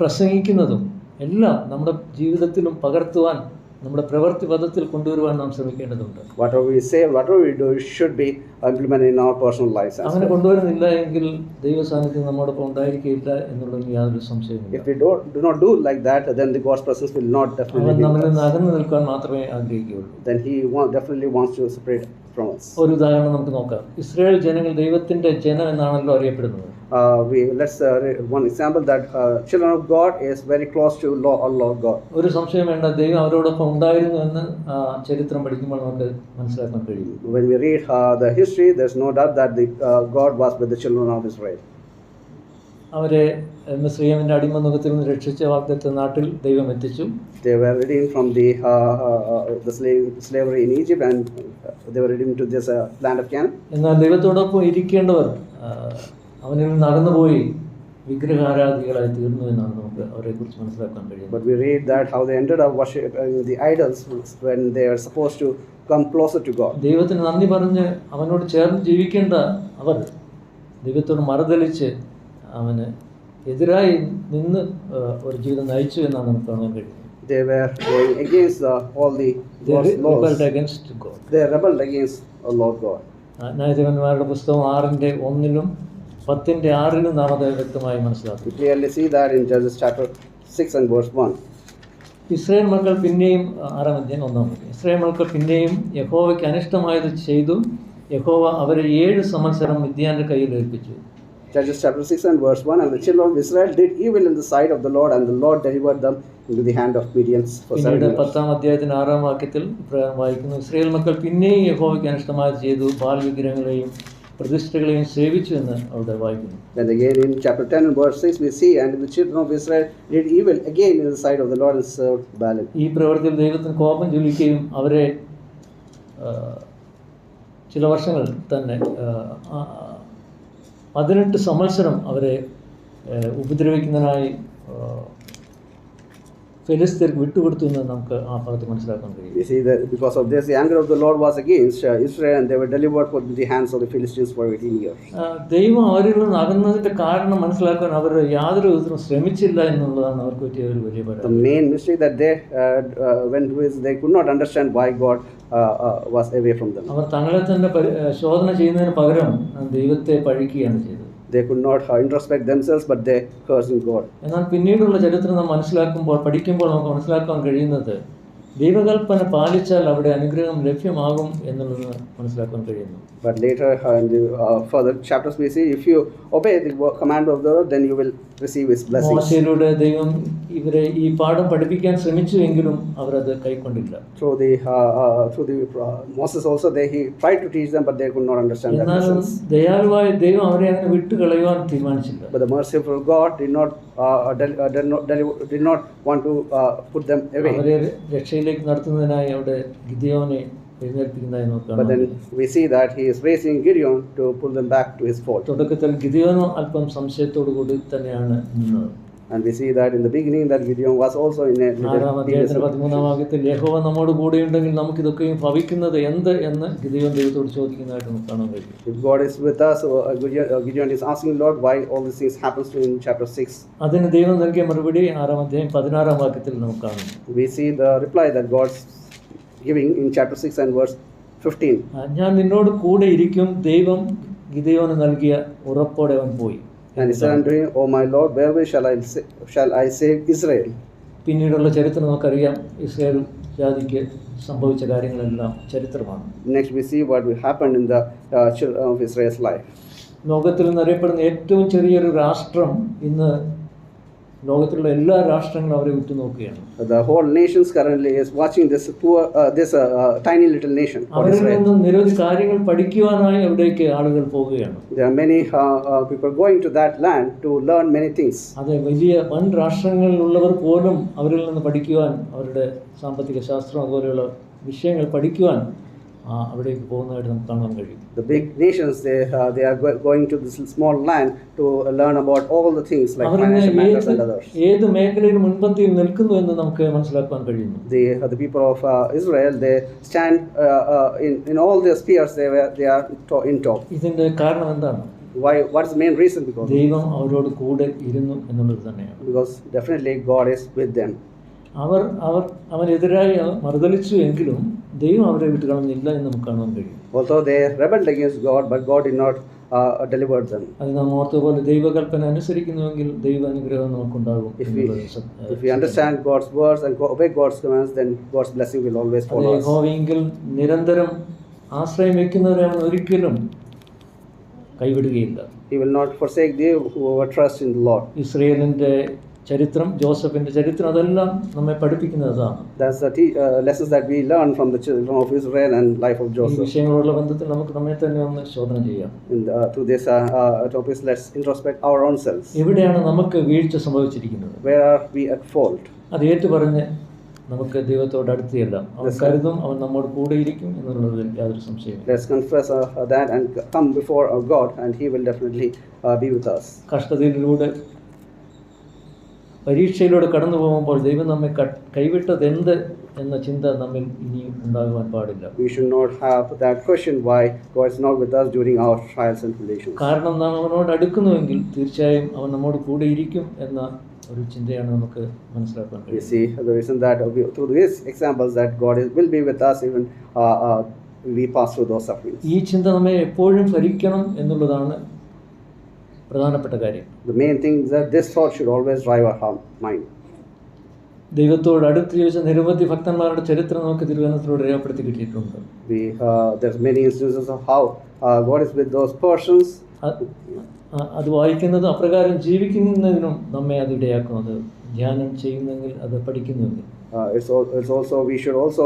പ്രസംഗിക്കുന്നതും എല്ലാം നമ്മുടെ ജീവിതത്തിലും പകർത്തുവാൻ, നമ്മുടെ പ്രവൃത്തി പദത്തിൽ കൊണ്ടുവരുവാൻ നാം ശ്രമിക്കേണ്ടതുണ്ട്. Whatever we say, whatever we do, should be implemented in our personal lives. അങ്ങനെ കൊണ്ടുവരുന്നില്ല എങ്കിൽ ദൈവ സാന്നിധ്യം നമ്മോടൊപ്പം ഉണ്ടായിരിക്കില്ല എന്നുള്ളതിന് യാതൊരു സംശയമില്ല. If we do not do like that, then the God's presence will not definitely be. നമ്മളിൽ നിന്ന് അകന്നു നിൽക്കാൻ മാത്രമേ ആഗ്രഹിക്കുകയുള്ളൂ. Then he definitely wants to separate from us. ഒരു ഉദാഹരണം നമുക്ക് നോക്കാം. ഇസ്രായേൽ ജനങ്ങൾ ദൈവത്തിന്റെ ജനം എന്നാണല്ലോ അറിയപ്പെടുന്നത്. Let's one example that children of God is very close to Lord God. ഒരു സംശയം വേണ്ട, ദൈവം അവരോടൊപ്പം ഉണ്ടായിരുന്നു എന്ന് ചരിത്രം പഠിക്കുമ്പോൾ നമുക്ക് മനസ്സിലാക്കാൻ കഴിയും. When we read the history, there's no doubt that God was with the children of Israel. അവരെ മിസ്രയീമിന്റെ അടിമനുഖത്തിൽ നിന്ന് രക്ഷിച്ച വാഗ്ദത്ത നാട്ടിൽ ദൈവം എത്തിച്ചു. They were redeemed from the slavery in Egypt, and they were redeemed to this land of Canaan. എന്നാൽ ദൈവത്തോടൊപ്പം ഇരിക്കേണ്ടവർ അവനിൽ നിന്ന് അകന്നുപോയി വിഗ്രഹാരാധികളായി തീർന്നു എന്നാണ് നമുക്ക് അവരെ കുറിച്ച് മനസ്സിലാക്കാൻ കഴിയുന്നത്. But we read that how they ended up worshiping the idols when they are supposed to come closer to God. ദൈവത്തിന് നന്ദി പറഞ്ഞ് അവനോട് ചേർന്ന് ജീവിക്കേണ്ട അവർ ദൈവത്തോട് മറുതലിച്ച് അവന് എതിരായി നിന്ന് ഒരു ജീവിതം നയിച്ചു എന്നാണ് നമുക്ക് കാണാൻ കഴിയുന്നത്. They were going against all the God's laws. They rebelled against Lord God. ന്യായാധിപന്മാരുടെ പുസ്തകം 6:1-10:6 നാം അത് വ്യക്തമായി മനസ്സിലാക്കും. We clearly see that in Judges chapter 6 and verse 1. Israel മക്കൾ പിന്നെയും 6-1 ഇസ്രായേൽ മക്കൾ പിന്നെയും യഹോവയ്ക്ക് അനിഷ്ടമായത് ചെയ്തു. യഹോവ അവരെ 7 സംവത്സരം മിദ്യാന്റെ കയ്യിൽ ഏൽപ്പിച്ചു. Judges chapter 6 and verse 1. And the children of Israel did evil in the sight of the Lord, and the Lord delivered them into the hand of Midians for 7 years. 10-ാം അധ്യായത്തിന് 6-ാം വാക്യത്തിൽ ഇപ്രകാരം വായിക്കുന്നു, ഇസ്രായേൽ മക്കൾ പിന്നെയും യഹോവയ്ക്ക് അനിഷ്ടമായത് ചെയ്തു, ബാൽ വിഗ്രഹങ്ങളെയും പ്രതിഷ്ഠകളെയും സേവിച്ചു എന്ന് അവിടെ വായിക്കുന്നു. Then again in chapter 10 and verse 6 we see, and the children of Israel did evil again in the sight of the Lord and served Baalim. ഈ പ്രവൃത്തിയിൽ ദൈവത്തിന് കോപം ജ്വലിക്കുകയും അവരെ ചില വർഷങ്ങൾ തന്നെ 18 സംവത്സരം അവരെ ഉപദ്രവിക്കുന്നതിനായി ഫെലിസ്ത്യർക്ക് വിട്ടുകൊടുത്തു എന്ന് നമുക്ക് ആ ഭാഗത്ത് മനസ്സിലാക്കാൻ കഴിയും. We see that because of this the anger of the Lord was against Israel, and they were delivered from the hands of the Philistines for 18 years. ദൈവം അവരിൽ നിന്ന് അകന്നതിന്റെ കാരണം മനസ്സിലാക്കാൻ അവർ യാതൊരു വിധത്തിലും ശ്രമിച്ചില്ല എന്നുള്ളതാണ് അവർക്ക് പറ്റിയ ഒരു വലിയ പരാജയം. The main mistake that they went with, they could not understand why God was away from them. അവർ തങ്ങളെ തന്നെ ശോധന ചെയ്യുന്നതിന് പകരം ദൈവത്തെ പഴിക്കുകയാണ് ചെയ്തത്. They could not introspect themselves, but they cursed God. എന്നാൽ പിന്നീടുള്ള ചരിത്രം നാം പഠിക്കുമ്പോൾ നമുക്ക് മനസ്സിലാക്കാൻ കഴിയുന്നത് ദൈവകൽപ്പന പാലിച്ചാൽ അവിടെ അനുഗ്രഹം ലഭ്യമാകും എന്നുള്ളത് മനസ്സിലാക്കാൻ കഴിയുന്നു. But later in the further chapters we see, if you obey the command of the Lord, then you will receive His blessings. മോശയിലൂടെ ദൈവം ഇവരെ ഈ പാഠം പഠിപ്പിക്കാൻ ശ്രമിച്ചുവെങ്കിലും അവരത് കൈക്കൊണ്ടില്ല. Through the Moses also, he tried to teach them, but they could not understand that lessons. ദയാലുവായ ദൈവം അവരെ അങ്ങനെ വിട്ടുകളയുവാൻ തീരുമാനിച്ചില്ല. But the merciful God did not want to put them away. അവരെ രക്ഷയിലേക്ക് നടത്തുന്നതിനായി അവിടെ ഗിദെയോനെ എഴുന്നേൽപ്പിക്കുന്നതായി നോക്കാം. But then we see that he is raising Gideon to pull them back to his fold. തുടക്കത്തിൽ ഗിദെയോനും അല്പം സംശയത്തോടു കൂടി തന്നെയാണ് നിന്നത്. And we see that in the beginning that Gideon was also in a little 13-ാം വാക്യത്തിൽ യഹോവ നമ്മോട് കൂടെയുണ്ടെങ്കിൽ നമുക്കിതൊക്കെയും ഭവിക്കുന്നത് എന്ത് എന്ന് ഗിദെയോൻ ദൈവത്തോട് ചോദിക്കുന്നതായിട്ട് നമുക്ക് കാണാൻ കഴിയും. If God is with us, Gideon is asking Lord why all these things happens to him in chapter 6. അതിന് ദൈവം നൽകിയ മറുപടി 6-ാം വാക്യത്തിൽ നമുക്ക് കാണും. We see the reply that God's giving in chapter 6 and verse 15. ഞാൻ നിന്നോട് കൂടെ ഇരിക്കും. ദൈവം ഗിദെയോന് നൽകിയ ഉറപ്പോടെ അവൻ പോയി. And he said unto him, O my Lord, wherewith shall I save Israel? പിന്നീടുള്ള ചരിത്രം നമുക്കറിയാം. ഇസ്രായേൽ ജാതിക്ക് സംഭവിച്ച കാര്യങ്ങളെല്ലാം ചരിത്രമാണ്. Next we see what happened in the children of Israel's life. ലോകത്തിൽ നിന്നറിയപ്പെടുന്ന ഏറ്റവും ചെറിയൊരു രാഷ്ട്രം ഇന്ന് ലോകത്തിലുള്ള എല്ലാ രാഷ്ട്രങ്ങളും അവരെ ഉറ്റുനോക്കുകയാണ്. The whole nations currently is watching this tiny little nation. അവരിൽ നിന്നും നിരവധി കാര്യങ്ങൾ പഠിക്കുവാനായി അവിടേക്ക് ആളുകൾ പോവുകയാണ്. There are many people going to that land to learn many things. അതെ, വലിയ വൻ രാഷ്ട്രങ്ങളിലുള്ളവർ പോലും അവരിൽ നിന്ന് പഠിക്കുവാൻ, അവരുടെ സാമ്പത്തിക ശാസ്ത്രം അതുപോലെയുള്ള വിഷയങ്ങൾ പഠിക്കുവാൻ അവിടേക്ക് പോകുന്നതായിട്ട് നമുക്ക് കാണാൻ കഴിയും. The big nations they are going to this small land to learn about all the things like financial matters and others. ഏത് മേഖലയിൽ മുൻപന്തിയിൽ നിൽക്കുന്നു എന്ന് നമുക്ക് മനസ്സിലാക്കാൻ കഴിയുന്നു. The people of Israel they stand in all their spheres they are in top. ഇതിന്റെ കാരണം എന്താണ്? What is the main reason? Because ദൈവം അവരോട് കൂടെ ഇരുന്നു എന്നുള്ളത് തന്നെയാണ്. Because definitely God is with them. അവനെതിരായി മറുതലിച്ചു എങ്കിലും ദൈവം അവരെ വിട്ടു കളഞ്ഞില്ല എന്ന് നമുക്ക് കാണാൻ കഴിയും. Although they rebelled against God, but God did not deliver them. അത് നാം ഓർത്തപോലെ ദൈവകൽപ്പന അനുസരിക്കുന്നുവെങ്കിൽ ദൈവ അനുഗ്രഹം നമുക്കുണ്ടാകും. If we understand God's words and obey God's commands, then God's blessing will always follow us. യഹോവയെങ്കിൽ നിരന്തരം ആശ്രയം വെക്കുന്നവരെ അവൻ ഒരിക്കലും കൈവിടുകയില്ല. He will not forsake thee whoever trusts in the Lord. ഇസ്രായേലിന്റെ ചരിത്രം, ജോസഫിന്റെ ചരിത്രം, അതെല്ലാം നമ്മെ പഠിപ്പിക്കുന്നതാണ്. That's the lessons that we learn from the children of Israel and life of ഈ Joseph. വിഷയങ്ങളുള്ള ബന്ധത്തിൽ നമുക്ക് നമ്മെ തന്നെ ഒന്ന് ശോധന ചെയ്യാം. Through this topics, let's introspect our own selves. എവിടെയാണ് നമുക്ക് വീഴ്ച സംഭവിച്ചിരിക്കുന്നത്? Where are we at fault? അത് ഏറ്റുപറഞ്ഞ് നമുക്ക് ദൈവത്തോട് അടുത്തിയെല്ലാം അവൻ കരുതും, അവൻ നമ്മോട് കൂടെ ഇരിക്കും എന്നുള്ളതിൽ യാതൊരു സംശയമില്ല. Let's confess that and come before God, and He will definitely be with us. കഷ്ടതയിലൂടെ, പരീക്ഷയിലൂടെ കടന്നു പോകുമ്പോൾ ദൈവം നമ്മെ കൈവിട്ടത് എന്ത് എന്ന ചിന്ത നമ്മിൽ ഇനിയും ഉണ്ടാകുവാൻ പാടില്ല. We should not have that question why God is not with us during our trials and tribulations. കാരണം നാം അവനോട് അടുക്കുന്നുവെങ്കിൽ തീർച്ചയായും അവൻ നമ്മോട് കൂടെ ഇരിക്കും എന്ന ഒരു ചിന്തയാണ് നമുക്ക് മനസ്സിലാക്കാൻ We കഴിയും. see the reason that through these examples that God will be with us even we pass through those sufferings. ഈ ചിന്ത നമ്മെ എപ്പോഴും ഭരിക്കണം എന്നുള്ളതാണ് പ്രധാനപ്പെട്ട കാര്യം. The main thing is that this thought should always drive our mind. ദൈവത്തോട് അടുത്ത് ചോദിച്ച നിരവധി ഭക്തന്മാരുടെ ചരിത്രം നമുക്ക് തിരുവനന്തപുരത്തിലൂടെ രേഖപ്പെടുത്തി കിട്ടിയിട്ടുണ്ട്. There's many instances of how God is with those persons. അത് വായിക്കുന്നത് അപ്രകാരം ജീവിക്കുന്നതിനും നമ്മെ അത് ഇടയാക്കുന്നത്, ധ്യാനം ചെയ്യുന്നെങ്കിൽ അത് പഠിക്കുന്നുവെങ്കിൽ. It's also we should also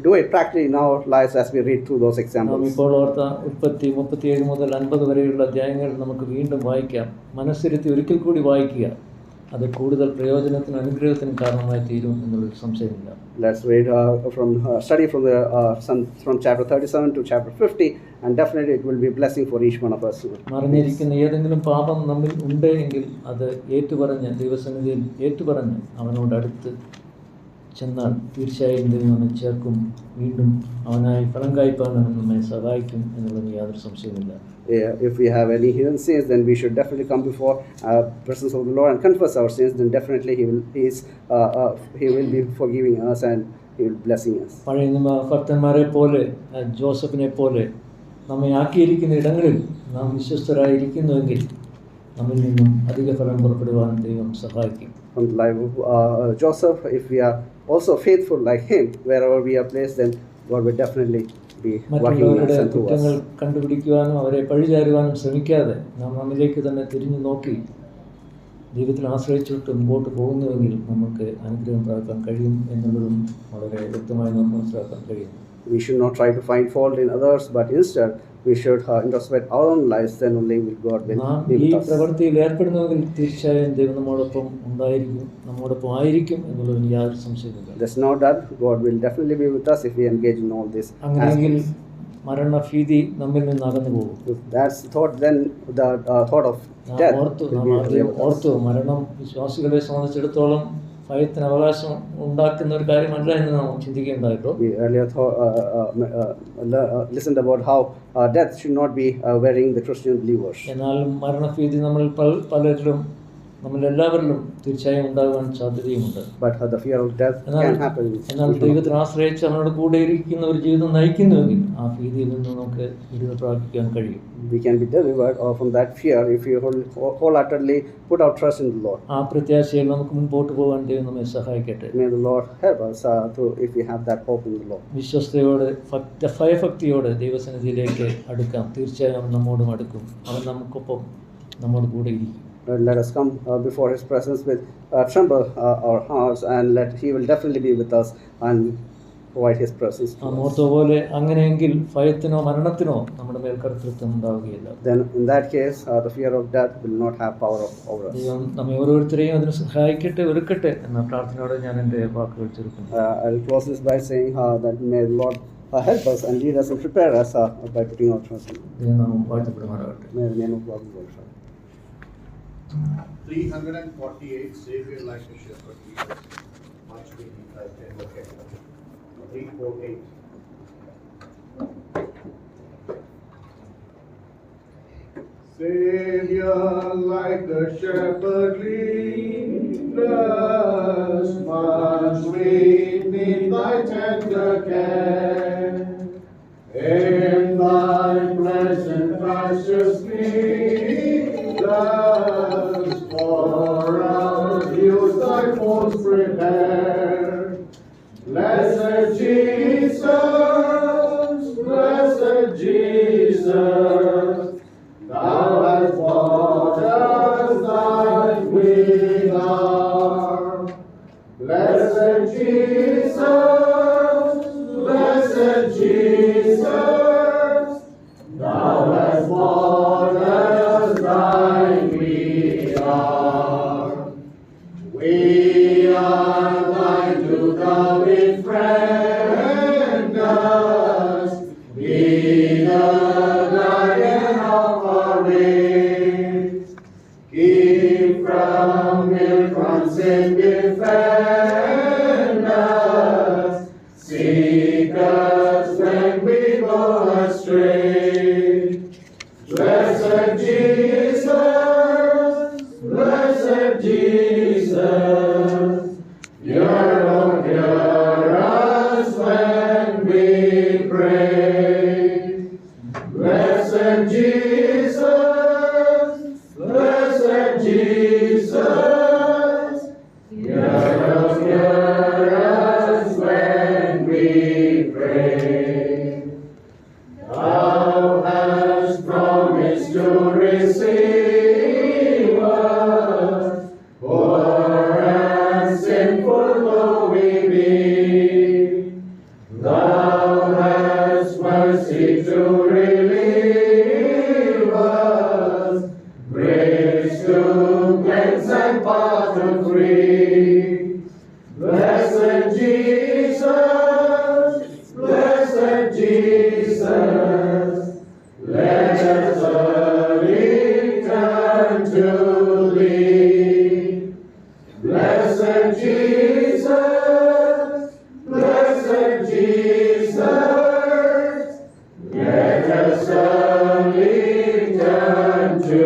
do it practically in our lives as we read through those examples. ഇപ്പോൾ ഓർത്ത 37 മുതൽ 50 വരെയുള്ള അധ്യായങ്ങൾ നമുക്ക് വീണ്ടും വായിക്കാം. മനസ്സിരുത്തി ഒരിക്കൽ കൂടി വായിക്കുക. അത് കൂടുതൽ പ്രയോജനത്തിനും അനുഗ്രഹത്തിനും കാരണമായി തീരും എന്നുള്ളൊരു സംശയമില്ല. Let's read study from chapter 37 to chapter 50, and definitely it will be a blessing for each one of us. മറിഞ്ഞിരിക്കുന്ന ഏതെങ്കിലും പാപം നമ്മിൽ ഉണ്ട് എങ്കിൽ അത് ഏറ്റുപറഞ്ഞ് ദൈവസന്നിധിയിൽ ഏറ്റുപറഞ്ഞ് അവനോട് അടുത്ത് ചെന്നാൽ തീർച്ചയായും ദൈവം നമ്മെ ചേർക്കും, വീണ്ടും അവനായി ഫലം കായ്പാൻ നമ്മെ സഹായിക്കും എന്നുള്ളതിന് യാതൊരു സംശയമില്ല. If we have any hidden sins, then we should definitely come before presence of the Lord and confess our sins. Then definitely He will be forgiving us and He will blessing us. പഴയ ഭക്തന്മാരെ പോലെ, ജോസഫിനെ പോലെ നമ്മെ ആക്കിയിരിക്കുന്ന ഇടങ്ങളിൽ നാം വിശ്വസ്തരായിരിക്കുന്നുവെങ്കിൽ നമ്മിൽ നിന്നും അധിക ഫലം പുറപ്പെടുവാൻ ദൈവം സഹായിക്കും. From the life of Joseph, if we are also faithful like him, wherever we are placed, then God will definitely be working in us and through us. കുറ്റങ്ങൾ കണ്ടുപിടിക്കുവാനും അവരെ പഴിചാരുവാനും ശ്രമിക്കാതെ നാം നമ്മിലേക്ക് തന്നെ തിരിഞ്ഞു നോക്കി ദൈവത്തിൽ ആശ്രയിച്ചിട്ട് മുമ്പോട്ട് പോകുന്നുവെങ്കിൽ നമുക്ക് അനുഗ്രഹം പ്രാപിക്കാൻ കഴിയും എന്നുള്ളതും വളരെ വ്യക്തമായി നമുക്ക് മനസ്സിലാക്കാൻ കഴിയും. We should not try to find fault in others, but instead we should introspect our own lives. Then only will God will നാം be ഈ with us. പ്രവൃത്തിയിൽ ഏർപ്പെടുന്നുവെങ്കിൽ തീർച്ചയായും ദൈവം നമ്മോടൊപ്പം ഉണ്ടായിരിക്കും, നമ്മോടൊപ്പം ആയിരിക്കും എന്നുള്ളതിന് യാതൊരു സംശയമില്ല. There's no doubt God will definitely be with us if we engage in all this. അങ്ങനെയെങ്കിൽ മരണഭീതി നമ്മിൽ നിന്ന് അകന്നു പോകും. If that's the thought, then the thought of death will be with us. ഓർത്തു മരണം വിശ്വാസികളെ സംബന്ധിച്ചിടത്തോളം ഭയത്തിന് അവകാശം ഉണ്ടാക്കുന്ന ഒരു കാര്യമല്ല എന്ന് നാം ചിന്തിക്കേണ്ടതായിട്ടോ. We earlier listened about how death should not be worrying the Christian believers. എന്നാൽ മരണഭീതി നമ്മളെല്ലാവരിലും തീർച്ചയായും ഉണ്ടാകാൻ സാധ്യതയുമുണ്ട്. But the fear of death can happen. എന്നാൽ ദൈവത്തിൽ ആശ്രയിച്ച് അവനോട് കൂടെ ഇരിക്കുന്ന ഒരു ജീവിതം നയിക്കുന്നുവെങ്കിൽ ആ ഭീതിയിൽ നിന്ന് നമുക്ക് വിടുതൽ പ്രാപിക്കാൻ കഴിയും. We can be delivered from that fear if we wholeheartedly put our trust in the Lord. ആ പ്രത്യാശയിൽ നമുക്ക് മുൻപോട്ട് പോകാൻ ദൈവം നമ്മെ സഹായിക്കട്ടെ. May the Lord help us if we have that hope in the Lord. വിശ്വസ്തയോടെ ഭയഭക്തിയോടെ ദൈവസന്നിധിയിലേക്ക് അടുക്കാം. തീർച്ചയായും അവൻ നമ്മോടും അടുക്കും. അവൻ നമുക്കൊപ്പം നമ്മോട് കൂടെ ഇരിക്കും. Let us come before His presence with tremble our hearts, and He will definitely be with us and provide His presence to us. ഓർത്ത പോലെ അങ്ങനെയെങ്കിൽ ഭയത്തിനോ മരണത്തിനോ നമ്മുടെ മേൽ കർത്തൃത്വം ഉണ്ടാവുകയില്ല. Then in that case the fear of death will not have power over us. ദൈവം നമ്മെ ഓരോരുത്തരെയും അതിന് സഹായിക്കട്ടെ, ഒരുക്കട്ടെ എന്ന പ്രാർത്ഥനയോടെ ഞാൻ എൻ്റെ വാക്കുകൾ ചുരുക്കുന്നു. I will close this by saying that may the Lord help us and lead us and prepare us by putting our trust in Him. ദൈവം നാം വാഴ്ത്തപ്പെടുമാറാകട്ടെ. May the name of God be glorified. 348 Savior like a shepherd lead us, much we need thy tender care. 348. Savior like the shepherd lead us, much we need thy tender care. In thy pleasant pastures lead us, for our use thy folds prepare. Blessed Jesus, thou hast bought us thy winner. Blessed Jesus, thou hast bought us thy winner. We are thine, do thou befriend us, be the guardian of our ways. Keep from ill, from sin, defend us, seek us when we go astray. Blessed Jesus, hear us when we pray. Blessed Jesus, hear us when we pray. Thou hast promised to receive us, poor and sinful though we be. Thou hast mercy to relieve us, grace to cleanse and pardon free. Blessed Jesus, let us early turn to Thee. Blessed Jesus, let us early turn to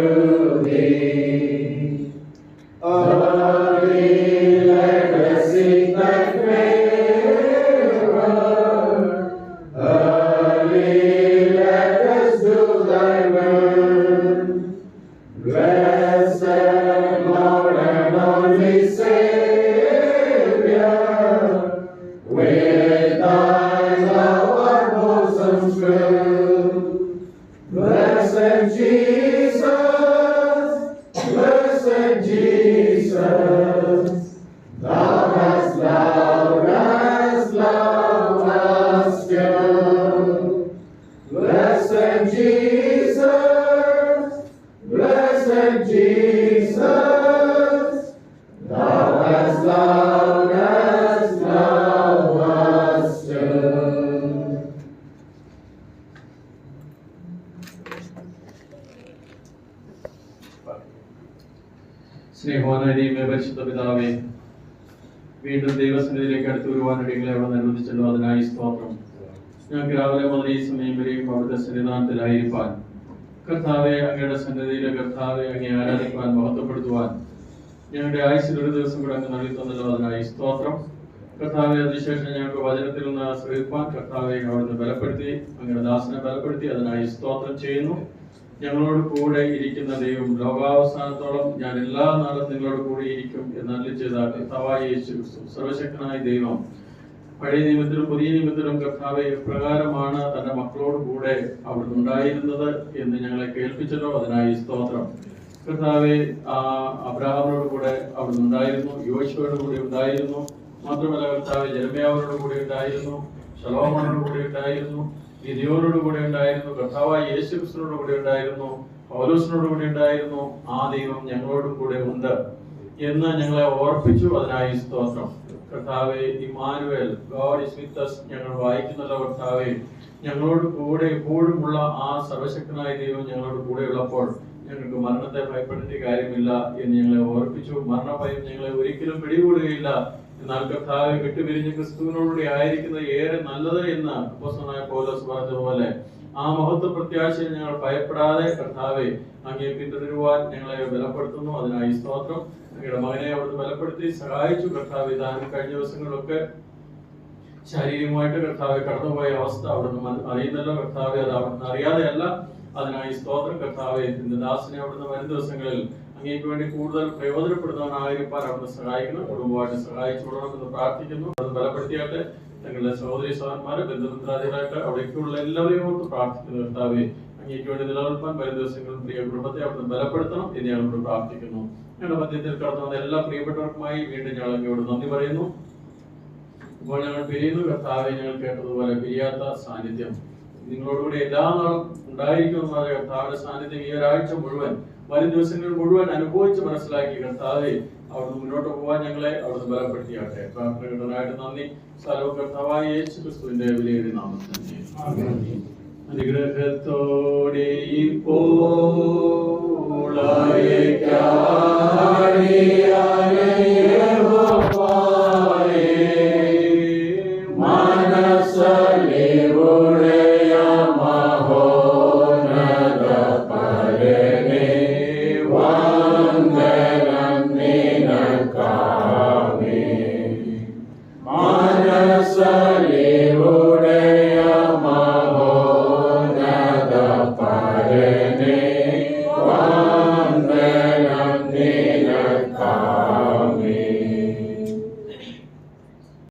Thee. Early let us seek Thy favor, early let us do Thy will. Blessed Lord and only Savior, with Thy love our bosoms fill. Blessed Jesus, Thou hast loved us still. സ്നേഹവാനായിരിക്കുന്ന പരിശുദ്ധ പിതാവേ, വീണ്ടും ദൈവസന്നിധിയിലേക്ക് അടുത്തു വരുവാനായിട്ട് ഞങ്ങളെ അവിടെ അനുവദിച്ചല്ലോ, അതിനായി സ്തോത്രം. ഞങ്ങൾക്ക് രാവിലെ മുതൽ ഈ സമയം വരെയും അവിടുത്തെ സന്നിധാനത്തിലായിരിക്കാൻ, കർത്താവെ അങ്ങയുടെ സന്നിധിയിലെ കർത്താവെ അങ്ങേ ആരാധിക്കാൻ, മഹത്വപ്പെടുത്തുവാൻ ഞങ്ങളുടെ ആയുസ്സിൽ ഒരു ദിവസം കൂടെ അങ്ങ് നൽകി തന്നല്ലോ, അതിനായി സ്തോത്രം. കർത്താവെ, അതിനുശേഷം ഞങ്ങൾക്ക് വചനത്തിൽ നിന്ന് ആശ്രയിപ്പാൻ കർത്താവെ അവിടുന്ന് ബലപ്പെടുത്തി, അങ്ങയുടെ ദാസനെ ബലപ്പെടുത്തി, അതിനായി സ്തോത്രം ചെയ്യുന്നു. ഞങ്ങളോട് കൂടെ ഇരിക്കുന്ന ദൈവം, ലോകാവസാനത്തോളം ഞാൻ എല്ലാ നാളും നിങ്ങളോട് കൂടെ ഇരിക്കും എന്നരുളി ചെയ്ത കർത്താവായ യേശു ക്രിസ്തു, സർവശക്തനായ ദൈവം, പഴയ നിയമത്തിലും പുതിയ നിയമത്തിലും കർത്താവെ എപ്രകാരമാണ് തന്റെ മക്കളോട് കൂടെ അവിടുന്ന് ഉണ്ടായിരുന്നത് എന്ന് ഞങ്ങളെ കേൾപ്പിച്ചല്ലോ, അതിനായി സ്തോത്രം. കർത്താവെ, അബ്രഹാമിനോട് കൂടെ അവിടുന്ന് ഉണ്ടായിരുന്നു, യോശുവയോട് കൂടെ ഉണ്ടായിരുന്നു, മാത്രമല്ല കർത്താവെ ജെരമ്യാവിനോട് കൂടെ ഉണ്ടായിരുന്നു, ശലോമോനോട് കൂടെ ഉണ്ടായിരുന്നു, ഗിദെയോനോട് കൂടെ ഉണ്ടായിരുന്നു, കർത്താവായ യേശു ക്രിസ്തുവിനോട് കൂടെ ഉണ്ടായിരുന്നു, പൗലോസിനോട് കൂടെ ഉണ്ടായിരുന്നു. ആ ദൈവം ഞങ്ങളോടും കൂടെ ഉണ്ട് എന്ന് ഞങ്ങളെ ഓർപ്പിച്ചു, അതിനായി സ്തോത്രം. കർത്താവെ, Immanuel, God is with us ഞങ്ങൾ വായിക്കുന്നല്ലോ. കർത്താവെ, ഞങ്ങളോട് കൂടെ എപ്പോഴുമുള്ള ആ സർവശക്തനായ ദൈവം ഞങ്ങളോട് കൂടെ ഉള്ളപ്പോൾ ഞങ്ങൾക്ക് മരണത്തെ ഭയപ്പെടേണ്ട കാര്യമില്ല എന്ന് ഞങ്ങളെ ഓർപ്പിച്ചു. മരണഭയം ഞങ്ങളെ ഒരിക്കലും പിടികൂടുകയില്ല. എന്നാൽ കർത്താവെ, വിട്ടുപിരിഞ്ഞ് ക്രിസ്തുവിനോടുകൂടി ആയിരിക്കുന്നത് ഏറെ നല്ലത് എന്ന് അപ്പോസ്തലനായ പൗലോസ് പറഞ്ഞതുപോലെ ആ മഹത്വ പ്രത്യാശയിൽ ഞങ്ങൾ ഭയപ്പെടാതെ കർത്താവെ അങ്ങേ പിന്തുടരുവാൻ ഞങ്ങളെ ബലപ്പെടുത്തുന്നു, അതിനായി സ്തോത്രം. അങ്ങയുടെ മകനെ അവിടുന്ന് ബലപ്പെടുത്തി സഹായിച്ചു. കർത്താവെ, താനും കഴിഞ്ഞ ദിവസങ്ങളിലൊക്കെ ശാരീരികമായിട്ട് കർത്താവെ കടന്നുപോയ അവസ്ഥ അവിടുന്ന് അറിയുന്നല്ലോ. കർത്താവെ, അത് അവിടുന്ന് അറിയാതെയല്ല, അതിനായി സ്തോത്രം. കർത്താവെ, ഇന്ന് ദാസനെ അവിടുന്ന് വരും ദിവസങ്ങളിൽ അങ്ങേക്ക് വേണ്ടി കൂടുതൽ പ്രയോജനപ്പെടുന്നവനായിരിക്കാൻ അവിടുന്ന് സഹായിക്കണം. കുടുംബമായിട്ട് സഹായിച്ചു കൊടുക്കണമെന്ന് പ്രാർത്ഥിക്കുന്നു. അത് ബലപ്പെടുത്തിയാട്ടെ. ഞങ്ങളുടെ സഹോദരി സഹോദരന്മാരെ, ബന്ധുമിത്രാദികളായിട്ട് അവിടേക്കുള്ള എല്ലാവരെയും ഓർത്ത് പ്രാർത്ഥിക്കുന്നു. കർത്താവെ, അങ്ങേക്ക് വേണ്ടി നിലനിൽപ്പാൻ വരും ദിവസങ്ങളിൽ പ്രിയ കുടുംബത്തെ അവിടുന്ന് ബലപ്പെടുത്തണം എന്ന് ഞങ്ങളോട് പ്രാർത്ഥിക്കുന്നു. ഞങ്ങളുടെ മധ്യത്തിൽ കടന്നു വന്ന എല്ലാ പ്രിയപ്പെട്ടവർക്കുമായി വീണ്ടും ഞങ്ങൾ അങ്ങയോട് നന്ദി പറയുന്നു. ഇപ്പോൾ ഞങ്ങൾ പിരിയുന്നു. കർത്താവെ, ഞങ്ങൾ കേട്ടതുപോലെ പിരിയാത്ത സാന്നിധ്യം നിങ്ങളോടുകൂടി എല്ലാ നാളും ഉണ്ടായിരിക്കുമെന്ന് കർത്താവിന്റെ സാന്നിധ്യം ഈ ഒരാഴ്ച മുഴുവൻ, വരും ദിവസങ്ങൾ മുഴുവൻ അനുഭവിച്ച് മനസ്സിലാക്കി കർത്താവെ അവിടുന്ന് മുന്നോട്ട് പോകാൻ ഞങ്ങളെ അവിടുന്ന് ബലപ്പെടുത്തിയാട്ടെ. പ്രാർത്ഥനകളായിട്ട് നന്ദി. സ്ഥലവും കർത്താവായ യേശു ക്രിസ്തുവിന്റെ വിലയേറിയ നാമത്തിൽ അനുഗ്രഹത്തോടെ മനസ്സലിവുടയ